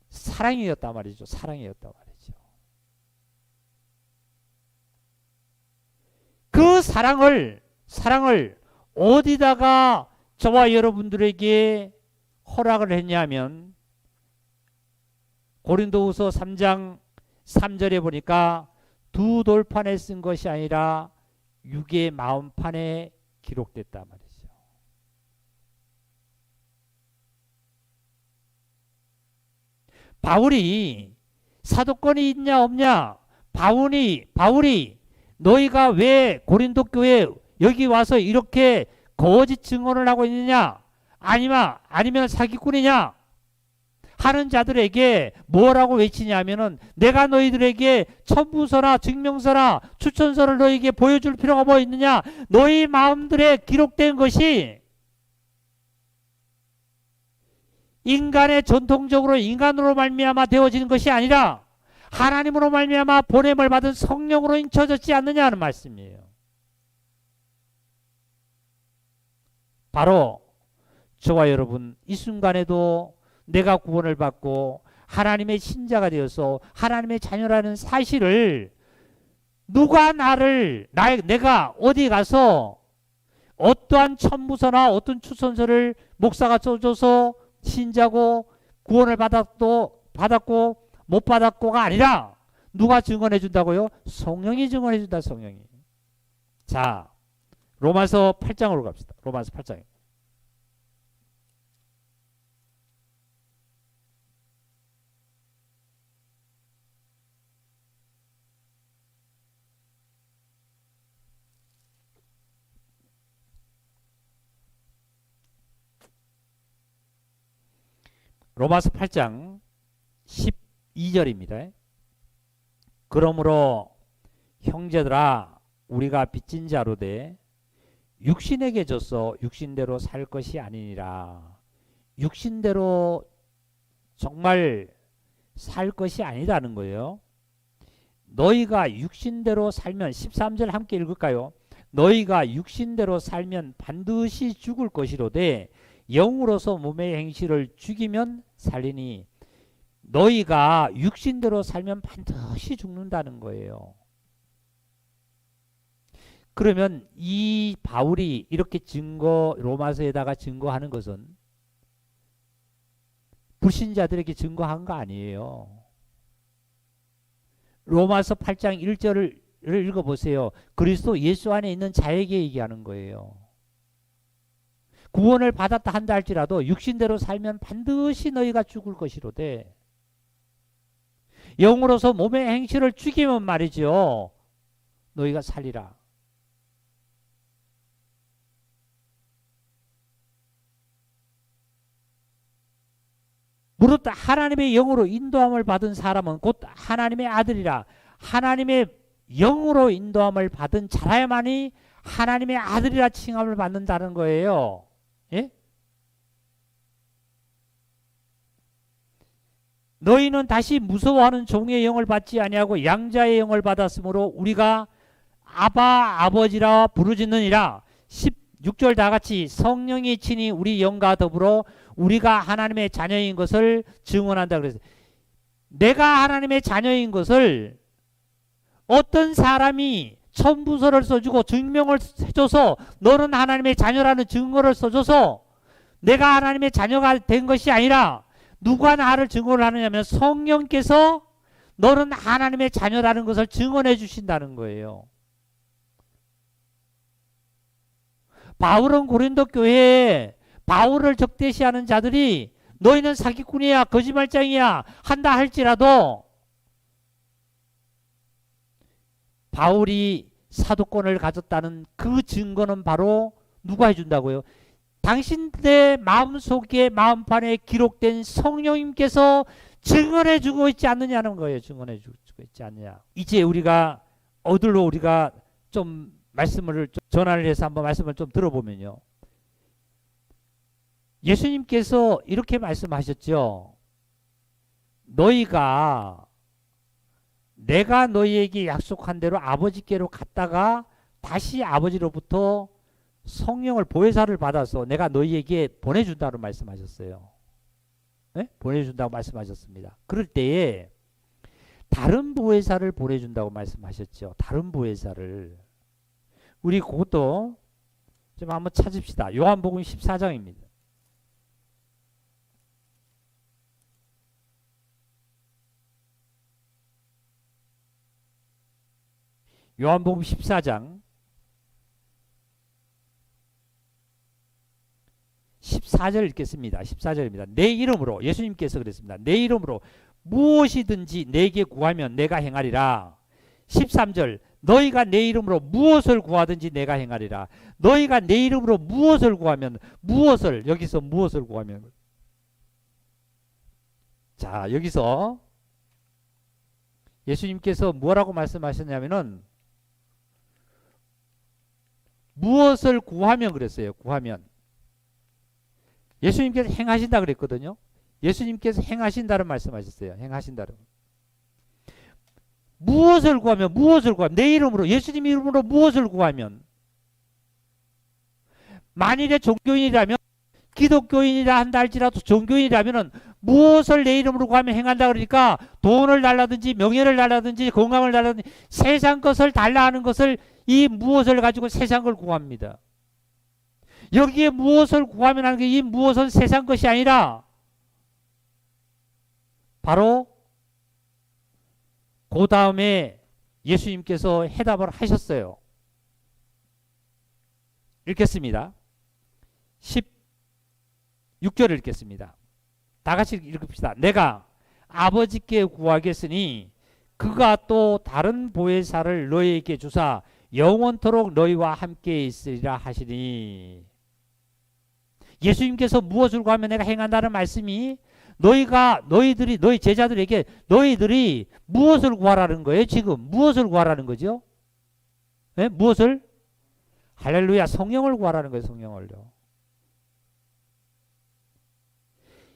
사랑이었단 말이죠. 사랑이었단 말이죠. 그 사랑을 어디다가 저와 여러분들에게 허락을 했냐면 고린도후서 3장 3절에 보니까 두 돌판에 쓴 것이 아니라 육의 마음판에 기록됐단 말이죠. 바울이 사도권이 있냐 없냐, 바울이 너희가 왜 고린도 교회 여기 와서 이렇게 거짓 증언을 하고 있느냐, 아니면 사기꾼이냐 하는 자들에게 뭐라고 외치냐면은 내가 너희들에게 첨부서나 증명서나 추천서를 너희에게 보여줄 필요가 뭐 있느냐, 너희 마음들에 기록된 것이 인간의 전통적으로 인간으로 말미암아 되어지는 것이 아니라 하나님으로 말미암아 보냄을 받은 성령으로 인쳐졌지 않느냐 하는 말씀이에요. 바로 저와 여러분 이 순간에도 내가 구원을 받고 하나님의 신자가 되어서 하나님의 자녀라는 사실을 누가 내가 어디 가서 어떠한 첨부서나 어떤 추천서를 목사가 써줘서 신자고 구원을 받았고 못 받았고가 아니라 누가 증언해 준다고요? 성령이 증언해 준다. 성령이. 자, 로마서 8장으로 갑시다. 로마서 8장. 로마서 8장 12절입니다. 그러므로 형제들아 우리가 빚진 자로되 육신에게 져서 육신대로 살 것이 아니니라. 육신대로 정말 살 것이 아니라는 거예요. 너희가 육신대로 살면 13절 함께 읽을까요? 너희가 육신대로 살면 반드시 죽을 것이로되 영으로서 몸의 행실을 죽이면 살리니. 너희가 육신대로 살면 반드시 죽는다는 거예요. 그러면 이 바울이 이렇게 로마서에다가 증거하는 것은 불신자들에게 증거한 거 아니에요. 로마서 8장 1절을 읽어보세요. 그리스도 예수 안에 있는 자에게 얘기하는 거예요. 구원을 받았다 한다 할지라도 육신대로 살면 반드시 너희가 죽을 것이로되 영으로서 몸의 행실을 죽이면 말이죠. 너희가 살리라. 무릇 하나님의 영으로 인도함을 받은 사람은 곧 하나님의 아들이라. 하나님의 영으로 인도함을 받은 자라야만이 하나님의 아들이라 칭함을 받는다는 거예요. 예? 너희는 다시 무서워하는 종의 영을 받지 아니하고 양자의 영을 받았으므로 우리가 아바 아버지라 부르짖느니라. 16절 다같이 성령이 친히 우리 영과 더불어 우리가 하나님의 자녀인 것을 증언한다 그랬어요. 내가 하나님의 자녀인 것을 어떤 사람이 첨부서를 써주고 증명을 해줘서 너는 하나님의 자녀라는 증거를 써줘서 내가 하나님의 자녀가 된 것이 아니라 누가 나를 증언을 하느냐면 성령께서 너는 하나님의 자녀라는 것을 증언해 주신다는 거예요. 바울은 고린도 교회에 바울을 적대시하는 자들이 너희는 사기꾼이야 거짓말장이야 한다 할지라도 바울이 사도권을 가졌다는 그 증거는 바로 누가 해준다고요? 당신들의 마음속에 마음판에 기록된 성령님께서 증언해 주고 있지 않느냐는 거예요. 증언해 주고 있지 않느냐. 이제 우리가 어디로 우리가 좀 말씀을 전환을 해서 한번 말씀을 좀 들어보면요. 예수님께서 이렇게 말씀하셨죠. 너희가 내가 너희에게 약속한 대로 아버지께로 갔다가 다시 아버지로부터 성령을 보혜사를 받아서 내가 너희에게 보내준다고 말씀하셨어요. 네? 보내준다고 말씀하셨습니다. 그럴 때에 다른 보혜사를 보내준다고 말씀하셨죠. 다른 보혜사를. 우리 그것도 좀 한번 찾읍시다. 요한복음 14장입니다. 요한복음 14장 14절 읽겠습니다. 14절입니다. 내 이름으로 예수님께서 그랬습니다. 내 이름으로 무엇이든지 내게 구하면 내가 행하리라. 13절 너희가 내 이름으로 무엇을 구하든지 내가 행하리라. 너희가 내 이름으로 무엇을 구하면 무엇을 여기서 무엇을 구하면 자 여기서 예수님께서 뭐라고 말씀하셨냐면은 무엇을 구하면 그랬어요. 구하면 예수님께서 행하신다 그랬거든요. 예수님께서 행하신다는 말씀하셨어요. 행하신다는 무엇을 구하면 무엇을 구하면 내 이름으로 예수님 이름으로 무엇을 구하면 만일에 종교인이라면 기독교인이라 한다 할지라도 종교인이라면은 무엇을 내 이름으로 구하면 행한다 그러니까 돈을 달라든지 명예를 달라든지 건강을 달라든지 세상 것을 달라 하는 것을 이 무엇을 가지고 세상 걸 구합니다. 여기에 무엇을 구하면 하는 게 이 무엇은 세상 것이 아니라 바로 그 다음에 예수님께서 해답을 하셨어요. 읽겠습니다. 16절을 읽겠습니다. 다 같이 읽읍시다. 내가 아버지께 구하겠으니 그가 또 다른 보혜사를 너희에게 주사 영원토록 너희와 함께 있으리라 하시니. 예수님께서 무엇을 구하면 내가 행한다는 말씀이 너희들이 너희 제자들에게 너희들이 무엇을 구하라는 거예요? 지금 무엇을 구하라는 거죠? 네? 무엇을? 할렐루야 성령을 구하라는 거예요. 성령을요.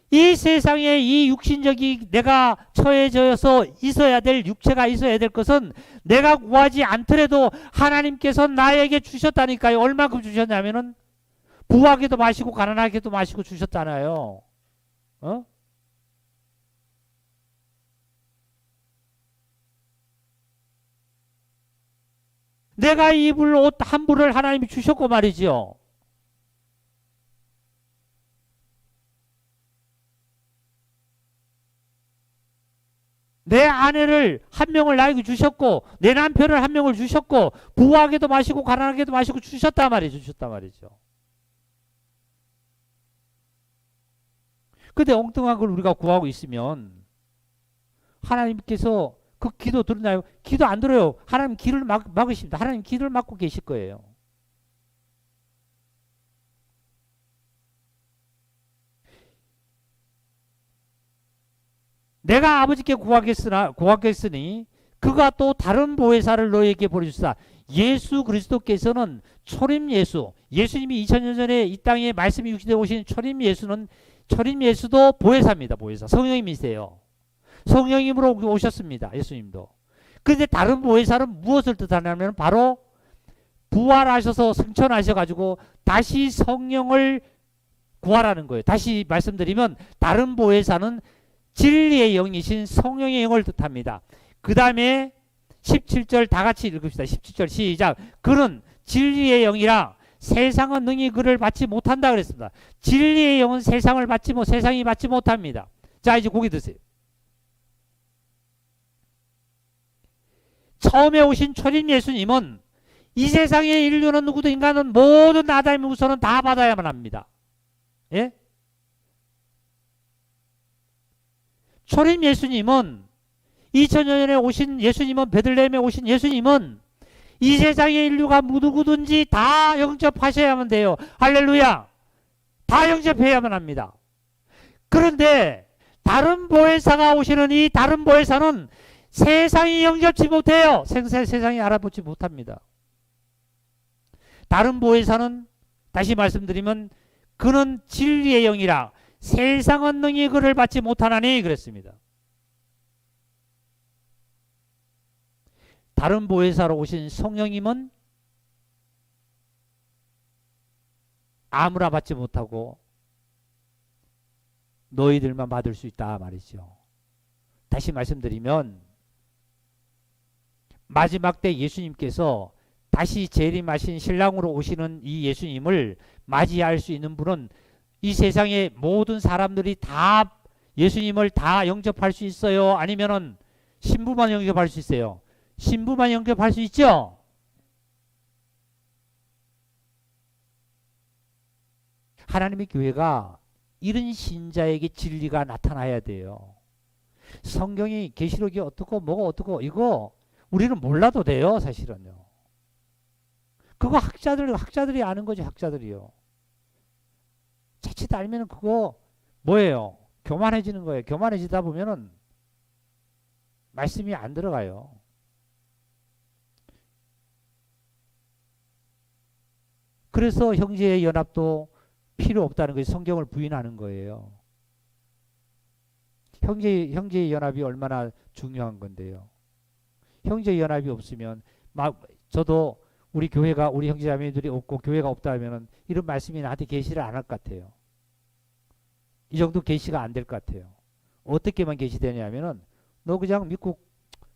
이 세상에 이 육신적이 내가 처해져서 있어야 될 육체가 있어야 될 것은 내가 구하지 않더라도 하나님께서 나에게 주셨다니까요. 얼마큼 주셨냐면은 부하게도 마시고 가난하게도 마시고 주셨잖아요. 어? 내가 입을 옷 한 벌을 하나님이 주셨고 말이죠. 내 아내를 한 명을 나에게 주셨고 내 남편을 한 명을 주셨고 부하게도 마시고 가난하게도 마시고 주셨단 말이죠. 근데 엉뚱한 걸 우리가 구하고 있으면 하나님께서 그 기도 들었나요? 기도 안 들어요. 하나님 길을 막으십니다. 하나님 길을 막고 계실 거예요. 내가 아버지께 구하겠으니 그가 또 다른 보혜사를 너희에게 보내주사. 예수 그리스도께서는 초림 예수, 예수님이 2000년 전에 이 땅에 말씀이 육신에 오신 초림 예수도 보혜사입니다. 보혜사. 성령님이세요. 성령님으로 오셨습니다. 예수님도. 그런데 다른 보혜사는 무엇을 뜻하냐면 바로 부활하셔서 승천하셔가지고 다시 성령을 구하라는 거예요. 다시 말씀드리면 다른 보혜사는 진리의 영이신 성령의 영을 뜻합니다. 그 다음에 17절 다 같이 읽읍시다. 17절 시작. 그는 진리의 영이라 세상은 능히 그를 받지 못한다 그랬습니다. 진리의 영은 세상이 받지 못합니다. 자, 이제 고기 드세요. 처음에 오신 초림 예수님은 이 세상의 인류는 누구도 인간은 모든 아담의 우선은 다 받아야만 합니다. 예? 초림 예수님은 2000년 전에 오신 예수님은 베들레헴에 오신 예수님은 이 세상의 인류가 누구든지 다 영접하셔야만 돼요. 할렐루야. 다 영접해야만 합니다. 그런데 다른 보혜사가 오시는 이 다른 보혜사는 세상이 영접지 못해요. 세상이 알아보지 못합니다. 다른 보혜사는 다시 말씀드리면 그는 진리의 영이라 세상은 능히 그를 받지 못하나니 그랬습니다. 다른 보혜사로 오신 성령님은 아무나 받지 못하고 너희들만 받을 수 있다 말이죠. 다시 말씀드리면 마지막 때 예수님께서 다시 재림하신 신랑으로 오시는 이 예수님을 맞이할 수 있는 분은 이 세상의 모든 사람들이 다 예수님을 다 영접할 수 있어요? 아니면은 신부만 영접할 수 있어요? 신부만 영접할 수 있죠? 하나님의 교회가 이런 신자에게 진리가 나타나야 돼요. 성경이 계시록이 어떻고 뭐가 어떻고 이거 우리는 몰라도 돼요. 사실은요. 그거 학자들이 아는 거죠. 학자들이요. 자칫 알면 그거 뭐예요? 교만해지는 거예요. 교만해지다 보면은 말씀이 안 들어가요. 그래서 형제의 연합도 필요 없다는 것이 성경을 부인하는 거예요. 형제의 연합이 얼마나 중요한 건데요. 형제의 연합이 없으면 저도 우리 교회가 우리 형제자매들이 없고 교회가 없다 하면은 이런 말씀이 나한테 계시를 안 할 것 같아요. 이 정도 계시가 안 될 것 같아요. 어떻게만 계시되냐면은 너 그냥 믿고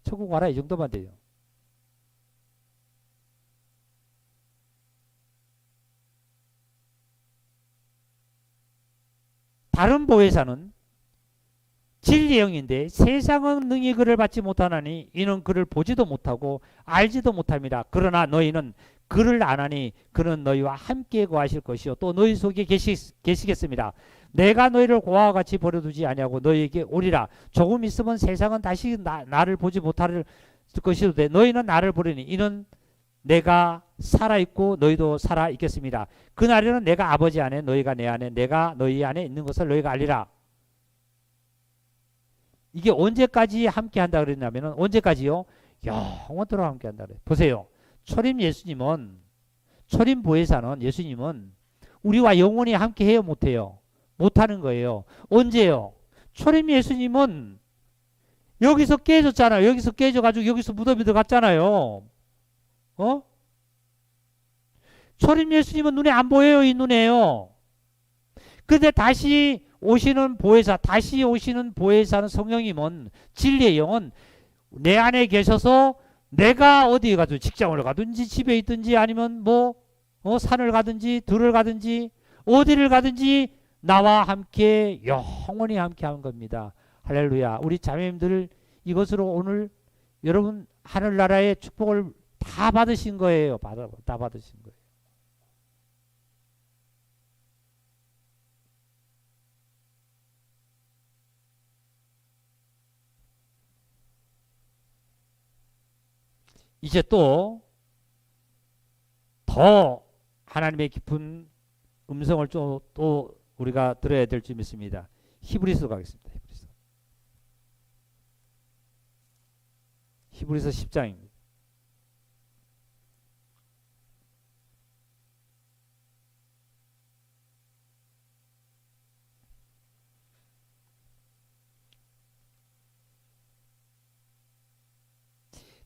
천국 와라 이 정도만 돼요. 다른 보혜사는 진리의 영인데 세상은 능히 그를 받지 못하나니 이는 그를 보지도 못하고 알지도 못합니다. 그러나 너희는 그를 아나니 그는 너희와 함께 거하실 것이요 또 너희 속에 계시겠습니다. 내가 너희를 고아와 같이 버려두지 아니하고 너희에게 오리라. 조금 있으면 세상은 다시 나를 보지 못할 것이로되 너희는 나를 보리니 이는 내가 살아있고 너희도 살아있겠습니다. 그날에는 내가 아버지 안에 너희가 내 안에 내가 너희 안에 있는 것을 너희가 알리라. 이게 언제까지 함께 한다 그랬냐면은 언제까지요? 영원토록 함께 한다 그래요. 보세요. 초림 보혜사는 예수님은 우리와 영원히 함께 해요 못해요? 못하는 거예요. 언제요? 초림 예수님은 여기서 깨졌잖아요. 여기서 깨져가지고 여기서 무덤에 들어갔잖아요. 초림 예수님은 눈에 안 보여요. 이 눈에요. 근데 다시 오시는 보혜사는 성령님은 진리의 영은 내 안에 계셔서 내가 어디에 가든 직장을 가든지 집에 있든지 아니면 산을 가든지 들을 가든지 어디를 가든지 나와 함께 영원히 함께 하는 겁니다. 할렐루야. 우리 자매님들 이것으로 오늘 여러분 하늘나라의 축복을 다 받으신 거예요. 다 받으신 거예요. 이제 또 더 하나님의 깊은 음성을 또 우리가 들어야 될 줄 믿습니다. 히브리서 가겠습니다. 히브리서. 히브리서 10장입니다.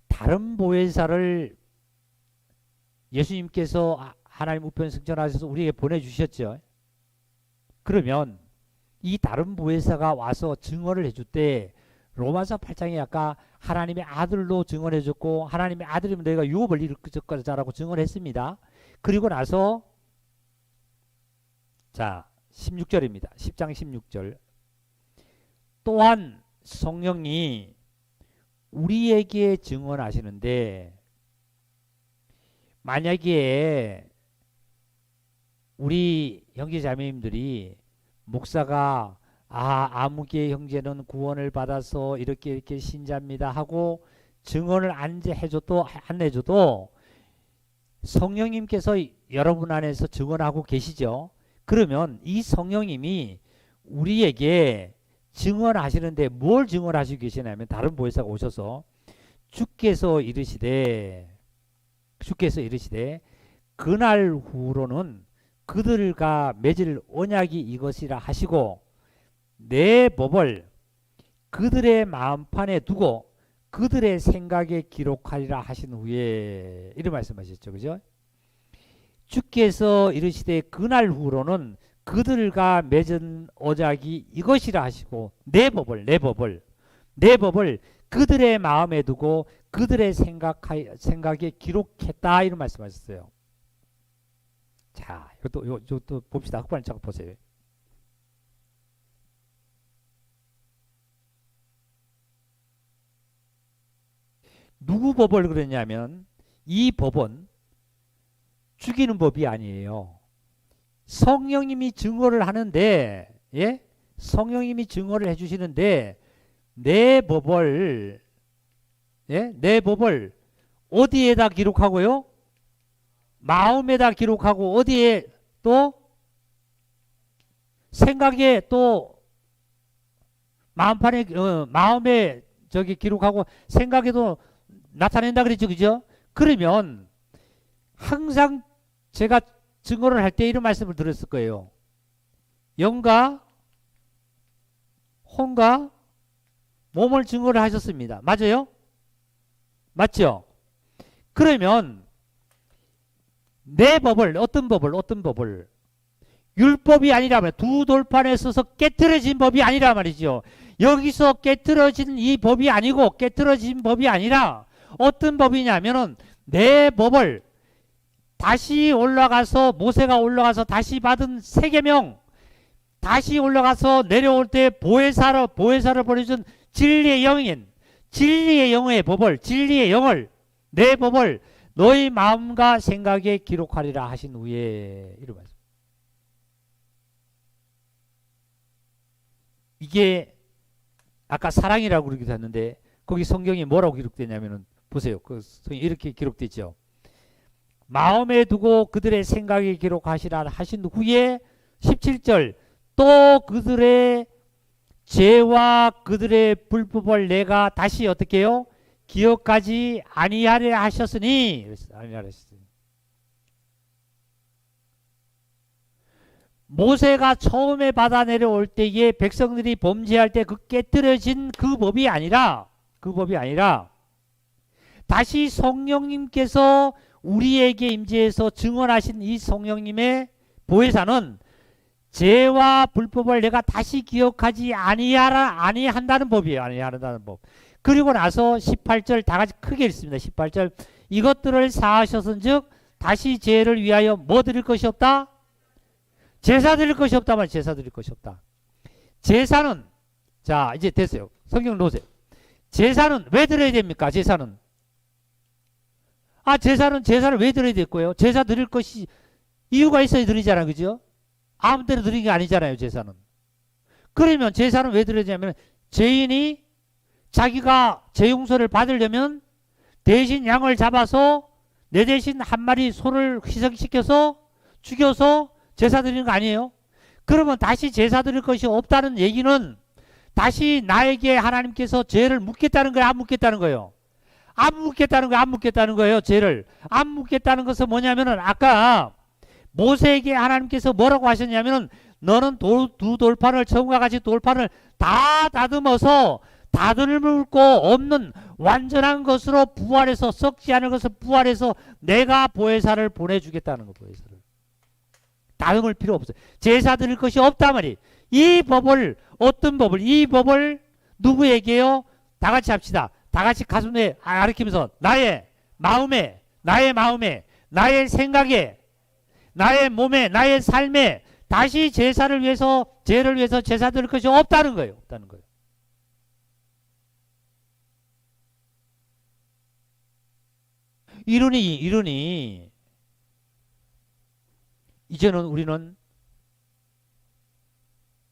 다른 보혜사를 예수님께서 하나님 우편 승천하셔서 우리에게 보내주셨죠. 그러면 이 다른 보혜사가 와서 증언을 해줄 때 로마서 8장에 아까 하나님의 아들로 증언해줬고 하나님의 아들이면 너희가 유업을 일으킬 거라고 증언했습니다. 그리고 나서 자 16절입니다. 10장 16절 또한 성령이 우리에게 증언하시는데 만약에 우리 형제자매님들이 목사가 아무개 형제는 구원을 받아서 이렇게 신자입니다 하고 증언을 안 해줘도 성령님께서 여러분 안에서 증언하고 계시죠. 그러면 이 성령님이 우리에게 증언하시는데 뭘 증언하시고 계시냐면 다른 보혜사가 오셔서 주께서 이르시되 그날 후로는 그들과 맺을 언약이 이것이라 하시고 내 법을 그들의 마음판에 두고 그들의 생각에 기록하리라 하신 후에 이런 말씀하셨죠. 그죠? 주께서 이르시되 그날 후로는 그들과 맺은 언약이 이것이라 하시고 내 법을 그들의 마음에 두고 그들의 생각에 기록했다 이런 말씀하셨어요. 자, 이것도 봅시다. 흑반을 잠깐 보세요. 누구 법을 그랬냐면 이 법은 죽이는 법이 아니에요. 성령님이 증거를 하는데, 예? 성령님이 증거를 해주시는데 내 법을 어디에다 기록하고요? 마음에다 기록하고 어디에 또 생각에 또 마음판에 마음에 저기 기록하고 생각에도 나타낸다 그랬죠. 그죠? 그러면 항상 제가 증거를 할 때 이런 말씀을 들었을 거예요. 영과 혼과 몸을 증거를 하셨습니다. 맞아요? 맞죠? 그러면 내 법을 어떤 법을 율법이 아니라 말이야. 두 돌판에 서서 깨트려진 법이 아니라 말이죠. 여기서 깨트려진 이 법이 아니고 깨트려진 법이 아니라 어떤 법이냐면은 내 법을 다시 올라가서 모세가 올라가서 다시 받은 세계명 다시 올라가서 내려올 때 보혜사를 보내준 진리의 영인 진리의 영의 법을 진리의 영을 내 법을 너희 마음과 생각에 기록하리라 하신 후에 이런 말씀. 이게 아까 사랑이라고 그러기도 했는데 거기 성경이 뭐라고 기록되냐면은 보세요. 그 성경이 이렇게 기록되죠. 마음에 두고 그들의 생각에 기록하시라 하신 후에 17절 또 그들의 죄와 그들의 불법을 내가 다시 어떻게 해요? 기억하지 아니하려 하셨으니 모세가 처음에 받아 내려올 때에 백성들이 범죄할 때 그 깨뜨려진 그 법이 아니라 다시 성령님께서 우리에게 임재해서 증언하신 이 성령님의 보혜사는 죄와 불법을 내가 다시 기억하지 아니한다는 법이에요. 아니한다는 법. 그리고 나서 18절 다 같이 크게 읽습니다. 18절 이것들을 사하셨은즉 다시 죄를 위하여 뭐 드릴 것이 없다? 제사 드릴 것이 없다 말 제사 드릴 것이 없다. 제사는 자 이제 됐어요. 성경 놓으세요. 제사는 왜 드려야 됩니까? 제사는 제사를 왜 드려야 될 거예요? 제사 드릴 것이 이유가 있어야 드리잖아요. 그죠? 아무 때나 드리는 게 아니잖아요. 제사는. 그러면 제사는 왜 드려야 되냐면 죄인이 자기가 죄 용서를 받으려면 대신 양을 잡아서 내 대신 한 마리 소를 희생시켜서 죽여서 제사 드리는 거 아니에요? 그러면 다시 제사 드릴 것이 없다는 얘기는 다시 나에게 하나님께서 죄를 묻겠다는 거예요? 안 묻겠다는 거예요? 안 묻겠다는 거예요. 안 묻겠다는 거예요. 죄를. 안 묻겠다는 것은 뭐냐면은 아까 모세에게 하나님께서 뭐라고 하셨냐면은 너는 두 돌판을 처음과 같이 돌판을 다 다듬어서 다듬을 거 없는 완전한 것으로 부활해서 썩지 않은 것을 부활해서 내가 보혜사를 보내주겠다는 거. 보혜사를 다듬을 필요 없어요. 제사 드릴 것이 없단 말이에요. 이 법을 어떤 법을 이 법을 누구에게요? 다 같이 합시다. 다 같이 가슴에 가리키면서 나의 마음에 나의 생각에 나의 몸에 나의 삶에 다시 제사를 위해서 죄를 위해서 제사 드릴 것이 없다는 거예요. 없다는 거예요. 이러니 이제는 우리는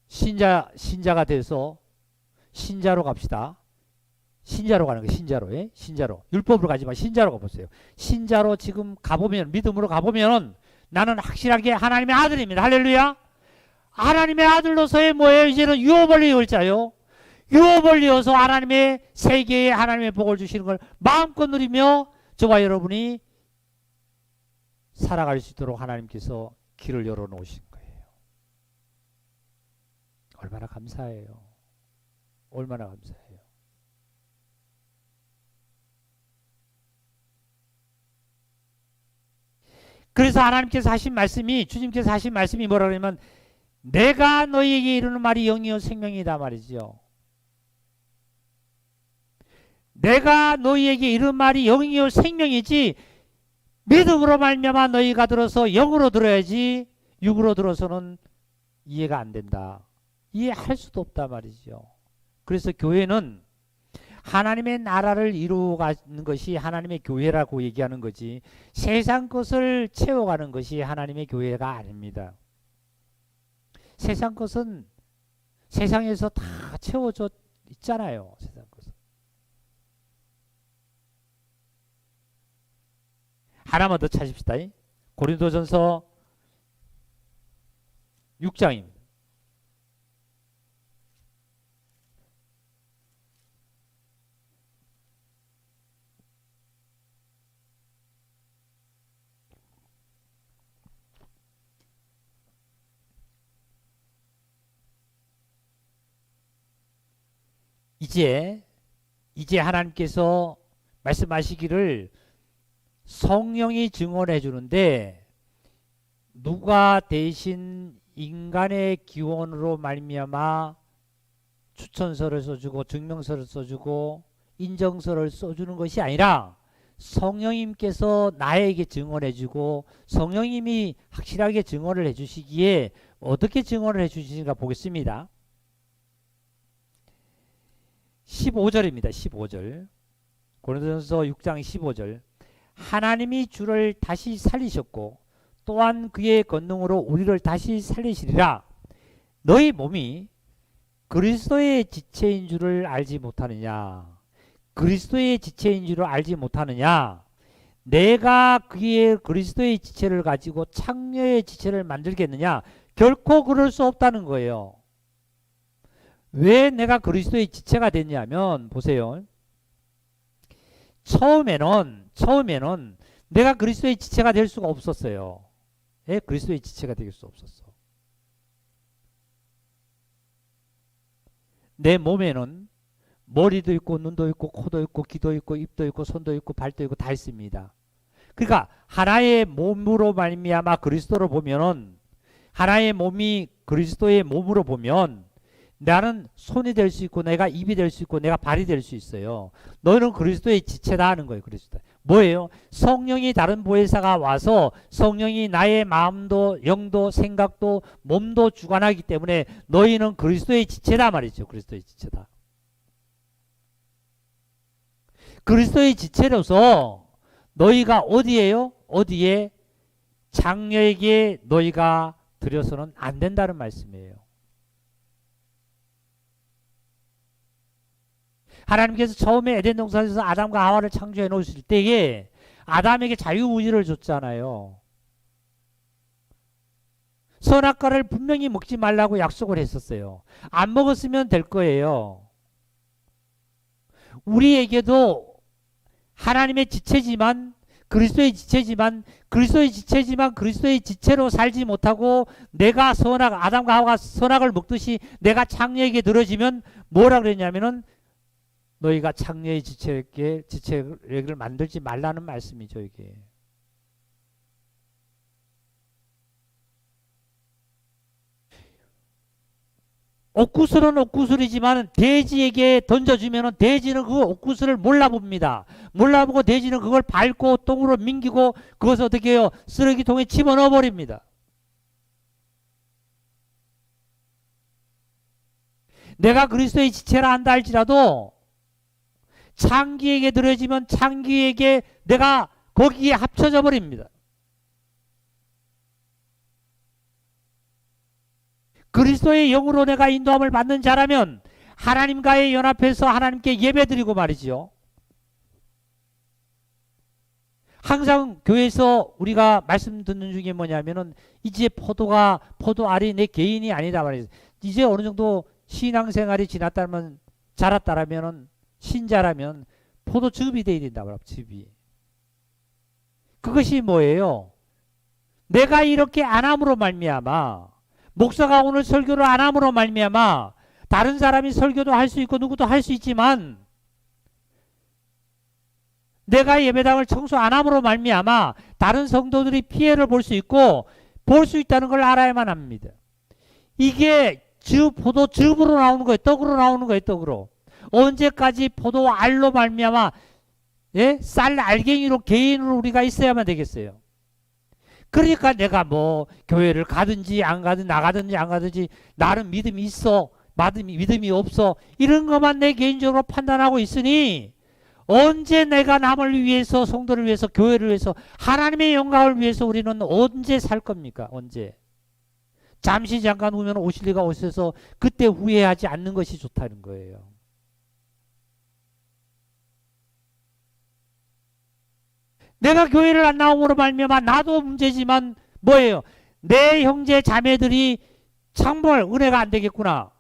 신자가 돼서 신자로 갑시다. 신자로 가는 거예요. 신자로. 예? 신자로. 율법으로 가지만 신자로 가보세요. 신자로 지금 가보면 믿음으로 가보면 나는 확실하게 하나님의 아들입니다. 할렐루야. 하나님의 아들로서의 뭐예요? 이제는 유업을 이을 자요. 유업을 이어서 하나님의 세계에 하나님의 복을 주시는 걸 마음껏 누리며 저와 여러분이 살아갈 수 있도록 하나님께서 길을 열어놓으신 거예요. 얼마나 감사해요. 얼마나 감사해요. 그래서 하나님께서 하신 말씀이 주님께서 하신 말씀이 뭐라 그러냐면 내가 너희에게 이르는 말이 영이요 생명이다 말이죠. 내가 너희에게 이르는 말이 영이요 생명이지 믿음으로 말미암아 너희가 들어서 영으로 들어야지 육으로 들어서는 이해가 안 된다. 이해할 수도 없다 말이죠. 그래서 교회는 하나님의 나라를 이루어가는 것이 하나님의 교회라고 얘기하는 거지 세상 것을 채워가는 것이 하나님의 교회가 아닙니다. 세상 것은 세상에서 다 채워져 있잖아요. 세상 것은. 하나만 더 찾읍시다. 고린도전서 6장입니다. 이제 하나님께서 말씀하시기를 성령이 증언해 주는데 누가 대신 인간의 기원으로 말미암아 추천서를 써주고 증명서를 써주고 인정서를 써주는 것이 아니라 성령님께서 나에게 증언해 주고 성령님이 확실하게 증언을 해 주시기에 어떻게 증언을 해 주시는가 보겠습니다. 15절입니다. 15절. 고린도전서 6장 15절. 하나님이 주를 다시 살리셨고 또한 그의 권능으로 우리를 다시 살리시리라. 너희 몸이 그리스도의 지체인 줄을 알지 못하느냐. 그리스도의 지체인 줄을 알지 못하느냐. 내가 그의 그리스도의 지체를 가지고 창녀의 지체를 만들겠느냐. 결코 그럴 수 없다는 거예요. 왜 내가 그리스도의 지체가 됐냐면 보세요. 처음에는 내가 그리스도의 지체가 될 수가 없었어요. 예? 그리스도의 지체가 될 수 없었어. 내 몸에는 머리도 있고 눈도 있고 코도 있고 귀도 있고 입도 있고 손도 있고 발도 있고 다 있습니다. 그러니까 하나의 몸으로 말미암아 그리스도로 보면은 하나의 몸이 그리스도의 몸으로 보면 나는 손이 될 수 있고 내가 입이 될 수 있고 내가 발이 될 수 있어요. 너는 그리스도의 지체다 하는 거예요. 그리스도. 뭐예요? 성령이 다른 보혜사가 와서 성령이 나의 마음도 영도 생각도 몸도 주관하기 때문에 너희는 그리스도의 지체다 말이죠. 그리스도의 지체다. 그리스도의 지체로서 너희가 어디에요? 어디에? 장녀에게 너희가 드려서는 안 된다는 말씀이에요. 하나님께서 처음에 에덴 동산에서 아담과 하와를 창조해 놓으실 때에 아담에게 자유의지를 줬잖아요. 선악과를 분명히 먹지 말라고 약속을 했었어요. 안 먹었으면 될 거예요. 우리에게도 하나님의 지체지만 그리스도의 지체지만 그리스도의 지체지만 그리스도의 지체로 살지 못하고 내가 선악 아담과 하와가 선악을 먹듯이 내가 창녀에게 들어지면 뭐라 그랬냐면은 너희가 창녀의 지체를 만들지 말라는 말씀이죠. 이게. 옥구슬은 옥구슬이지만 돼지에게 던져주면 돼지는 그 옥구슬을 몰라봅니다. 몰라보고 돼지는 그걸 밟고 똥으로 민기고 그것을 어떻게 해요? 쓰레기통에 집어넣어 버립니다. 내가 그리스도의 지체라 한다 할지라도 창기에게 들어지면 창기에게 내가 거기에 합쳐져 버립니다. 그리스도의 영으로 내가 인도함을 받는 자라면 하나님과의 연합해서 하나님께 예배드리고 말이죠. 항상 교회에서 우리가 말씀 듣는 중에 뭐냐면은 이제 포도 알이 내 개인이 아니다 말이죠. 이제 어느 정도 신앙생활이 지났다면 자랐다라면은 신자라면 포도즙이 돼야 된다 말이죠. 즙이. 그것이 뭐예요? 내가 이렇게 안 함으로 말미암아 목사가 오늘 설교를 안 함으로 말미암아 다른 사람이 설교도 할 수 있고 누구도 할 수 있지만 내가 예배당을 청소 안 함으로 말미암아 다른 성도들이 피해를 볼 수 있고 볼 수 있다는 걸 알아야만 합니다. 이게 포도즙으로 나오는 거예요. 떡으로 나오는 거예요. 떡으로. 언제까지 포도알로 말미암아 쌀 알갱이로 개인으로 우리가 있어야만 되겠어요. 그러니까 내가 뭐 교회를 가든지 안 가든지 나가든지 안 가든지 나는 믿음이 있어 믿음이 없어 이런 것만 내 개인적으로 판단하고 있으니 언제 내가 남을 위해서 성도를 위해서 교회를 위해서 하나님의 영광을 위해서 우리는 언제 살 겁니까? 언제? 잠시 잠깐 후면 오실 리가 오셔서 그때 후회하지 않는 것이 좋다는 거예요. 내가 교회를 안 나옴으로 말미암아 나도 문제지만 뭐예요? 내 형제 자매들이 정말 은혜가 안 되겠구나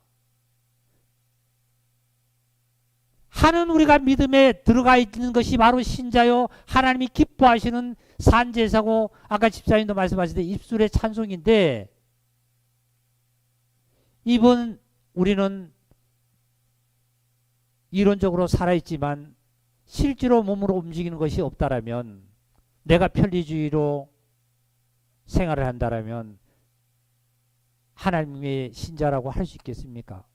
하는 우리가 믿음에 들어가 있는 것이 바로 신자요 하나님이 기뻐하시는 산제사고 아까 집사님도 말씀하셨는데 입술의 찬송인데 이번 우리는 이론적으로 살아있지만 실제로 몸으로 움직이는 것이 없다라면 내가 편리주의로 생활을 한다라면 하나님의 신자라고 할 수 있겠습니까?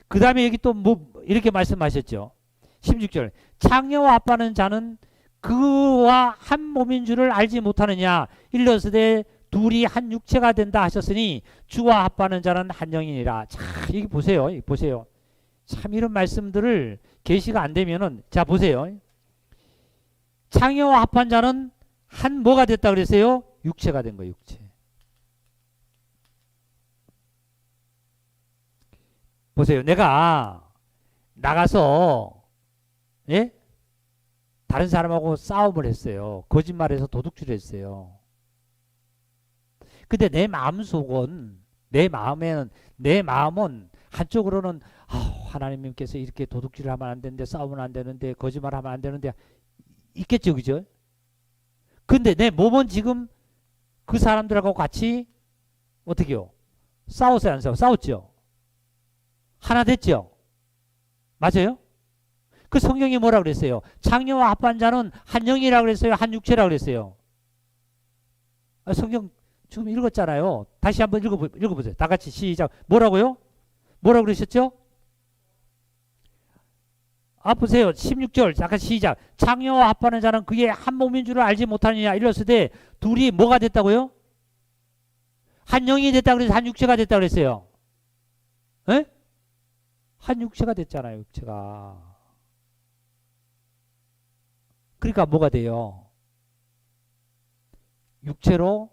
그 다음에 여기 또 뭐 이렇게 말씀하셨죠. 16절 창녀와 아빠는 자는 그와 한 몸인 줄을 알지 못하느냐 일러스되 둘이 한 육체가 된다 하셨으니 주와 아빠는 자는 한 영이니라. 자 여기 보세요. 보세요. 참 이런 말씀들을 계시가 안 되면은 자 보세요. 창녀와 합한 자는 한 뭐가 됐다 그랬어요? 육체가 된 거예요. 육체. 보세요. 내가 나가서 다른 사람하고 싸움을 했어요. 거짓말해서 도둑질을 했어요. 근데 내 마음속은 내 마음은 한쪽으로는 하나님께서 이렇게 도둑질을 하면 안 되는데 싸우면 안 되는데 거짓말하면 안 되는데 있겠죠. 그죠? 근데 내 몸은 지금 그 사람들하고 같이 어떻게요? 싸웠어요? 안 싸웠죠? 하나 됐죠? 맞아요? 그 성경이 뭐라 그랬어요? 창녀와 합한 자는 한 영이라고 그랬어요? 한 육체라고 그랬어요? 성경 지금 읽었잖아요. 다시 한번 읽어보세요. 다 같이 시작. 뭐라고요? 뭐라고 그러셨죠? 보세요. 16절 잠깐 시작. 창녀와 합하는 자는 그게 한 몸인 줄을 알지 못하느냐 이랬을 둘이 뭐가 됐다고요? 한 영이 됐다 그래서 한 육체가 됐다 그랬어요. 에? 한 육체가 됐잖아요. 육체가. 그러니까 뭐가 돼요? 육체로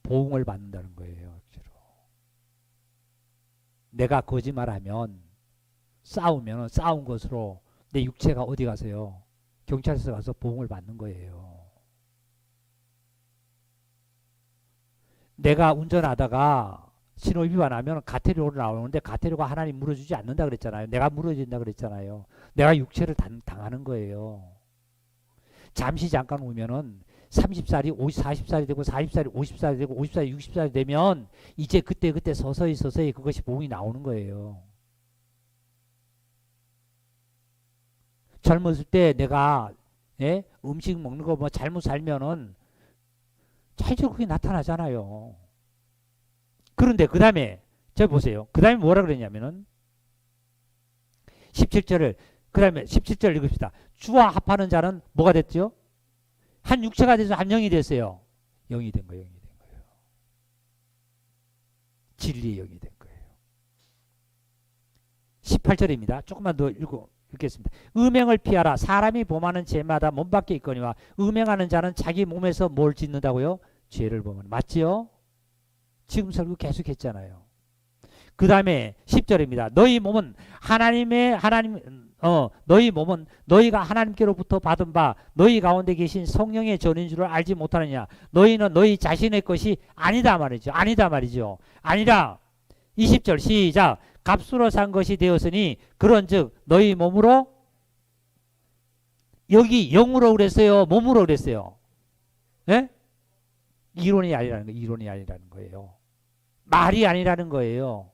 보응을 받는다는 거예요. 육체로. 내가 거짓말하면 싸우면 싸운 것으로 내 육체가 어디 가서요? 경찰서 가서 보응을 받는 거예요. 내가 운전하다가 신호 위반하면 가테료로 나오는데 가테료가 하나님 물어주지 않는다 그랬잖아요. 내가 물어준다 그랬잖아요. 내가 육체를 당하는 거예요. 잠시 잠깐 오면은 30살이 40살이 되고 40살이 50살이 되고 50살이 60살이 되면 이제 그때 서서히 그것이 몸이 나오는 거예요. 젊었을 때 내가 음식 먹는 거 뭐 잘못 살면은 차이적으로 그게 나타나잖아요. 그런데 그 다음에 저 보세요. 그 다음에 뭐라 그랬냐면은 17절을 그 다음에 17절 읽읍시다. 주와 합하는 자는 뭐가 됐죠? 한 육체가 돼서 한 영이 됐어요. 영이 된 거예요. 진리의 영이 된 거예요. 18절입니다. 조금만 더 읽겠습니다. 음행을 피하라. 사람이 범하는 죄마다 몸 밖에 있거니와 음행하는 자는 자기 몸에서 뭘 짓는다고요? 죄를 범하는. 맞지요? 지금 설교 계속 했잖아요. 그 다음에 10절입니다. 너희 몸은 너희 몸은 너희가 하나님께로부터 받은 바 너희 가운데 계신 성령의 전인 줄을 알지 못하느냐. 너희는 너희 자신의 것이 아니다 말이죠. 아니다 말이죠. 아니라 20절 시작. 값으로 산 것이 되었으니 그런즉 너희 몸으로 여기 영으로 그랬어요. 몸으로 그랬어요. 예? 이론이 아니라는 거예요. 이론이 아니라는 거예요. 말이 아니라는 거예요.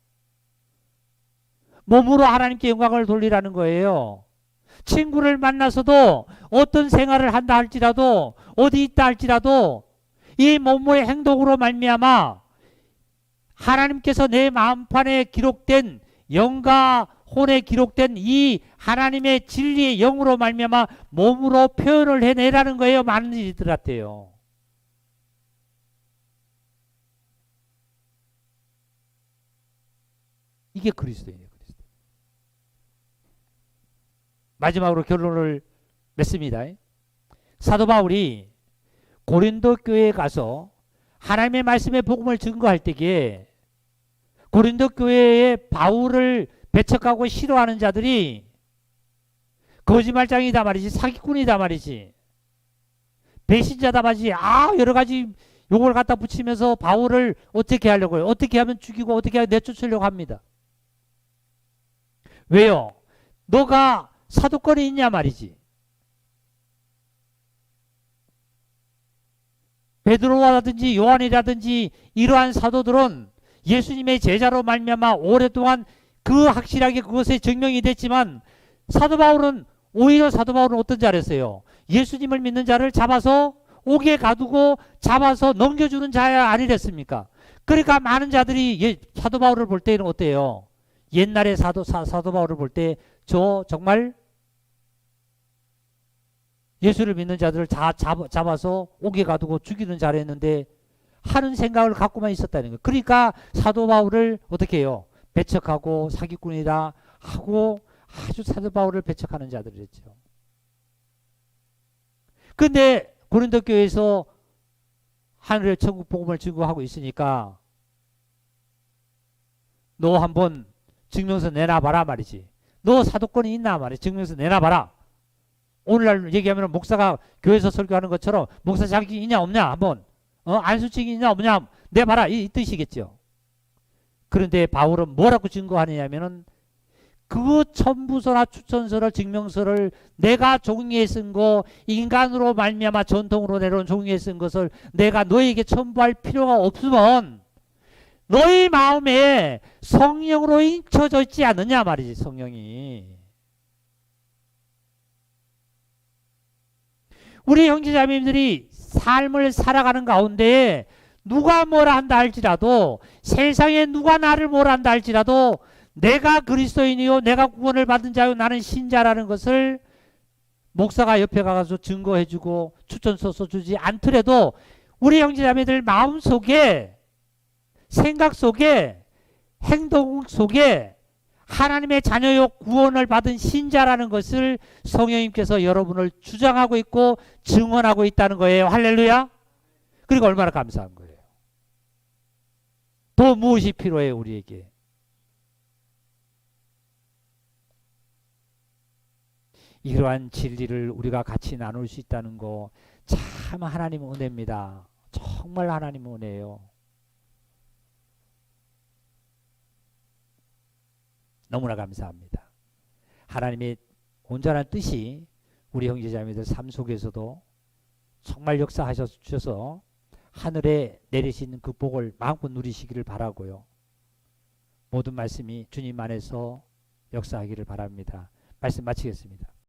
몸으로 하나님께 영광을 돌리라는 거예요. 친구를 만나서도 어떤 생활을 한다 할지라도 어디 있다 할지라도 이 몸의 행동으로 말미암아 하나님께서 내 마음판에 기록된 영과 혼에 기록된 이 하나님의 진리의 영으로 말미암아 몸으로 표현을 해내라는 거예요. 많은 이들한테요. 이게 그리스도인이에요. 마지막으로 결론을 맺습니다. 사도 바울이 고린도 교회에 가서 하나님의 말씀의 복음을 증거할 때에 고린도 교회에 바울을 배척하고 싫어하는 자들이 거짓말장이다 말이지, 사기꾼이다 말이지, 배신자다 말이지, 여러 가지 용어를 갖다 붙이면서 바울을 어떻게 하려고요? 어떻게 하면 죽이고 어떻게 하면 내쫓으려고 합니다. 왜요? 너가 사도권이 있냐 말이지. 베드로라든지 요한이라든지 이러한 사도들은 예수님의 제자로 말미암아 오랫동안 그 확실하게 그것에 증명이 됐지만 오히려 사도 바울은 어떤 자를 했어요? 예수님을 믿는 자를 잡아서 옥에 가두고 잡아서 넘겨주는 자야 아니랬습니까? 그러니까 많은 자들이 사도 바울을 볼 때는 어때요? 옛날에 사도 바울을 볼 때 저 정말 예수를 믿는 자들을 다 잡아서 옥에 가두고 죽이는 자를 했는데 하는 생각을 갖고만 있었다는 거예요. 그러니까 사도 바울을 어떻게 해요? 배척하고 사기꾼이다 하고 아주 사도 바울을 배척하는 자들을 했죠. 근데 고린도 교회에서 하늘의 천국 복음을 증거하고 있으니까 너 한번 증명서 내놔봐라 말이지. 너 사도권이 있나 말이지. 증명서 내놔봐라. 오늘날 얘기하면 목사가 교회에서 설교하는 것처럼 목사 자격이 있냐 없냐 한번 안수증이 있냐 없냐 내봐라 이 뜻이겠죠. 그런데 바울은 뭐라고 증거하느냐면은 그 첨부서나 추천서를 증명서를 내가 종이에 쓴 거 인간으로 말미암아 전통으로 내려온 종이에 쓴 것을 내가 너에게 첨부할 필요가 없으면 너희 마음에 성령으로 인쳐져 있지 않느냐 말이지. 성령이 우리 형제자매님들이 삶을 살아가는 가운데 누가 뭐라 한다 할지라도 세상에 누가 나를 뭐라 한다 할지라도 내가 그리스도인이요 내가 구원을 받은 자요 나는 신자라는 것을 목사가 옆에 가서 증거해주고 추천서 써주지 않더라도 우리 형제자매들 마음속에 생각 속에 행동 속에 하나님의 자녀요 구원을 받은 신자라는 것을 성령님께서 여러분을 주장하고 있고 증언하고 있다는 거예요. 할렐루야. 그리고 얼마나 감사한 거예요. 더 무엇이 필요해요 우리에게. 이러한 진리를 우리가 같이 나눌 수 있다는 거 참 하나님의 은혜입니다. 정말 하나님의 은혜예요. 너무나 감사합니다. 하나님의 온전한 뜻이 우리 형제자매들 삶 속에서도 정말 역사하셔서 하늘에 내리신 그 복을 마음껏 누리시기를 바라고요. 모든 말씀이 주님 안에서 역사하기를 바랍니다. 말씀 마치겠습니다.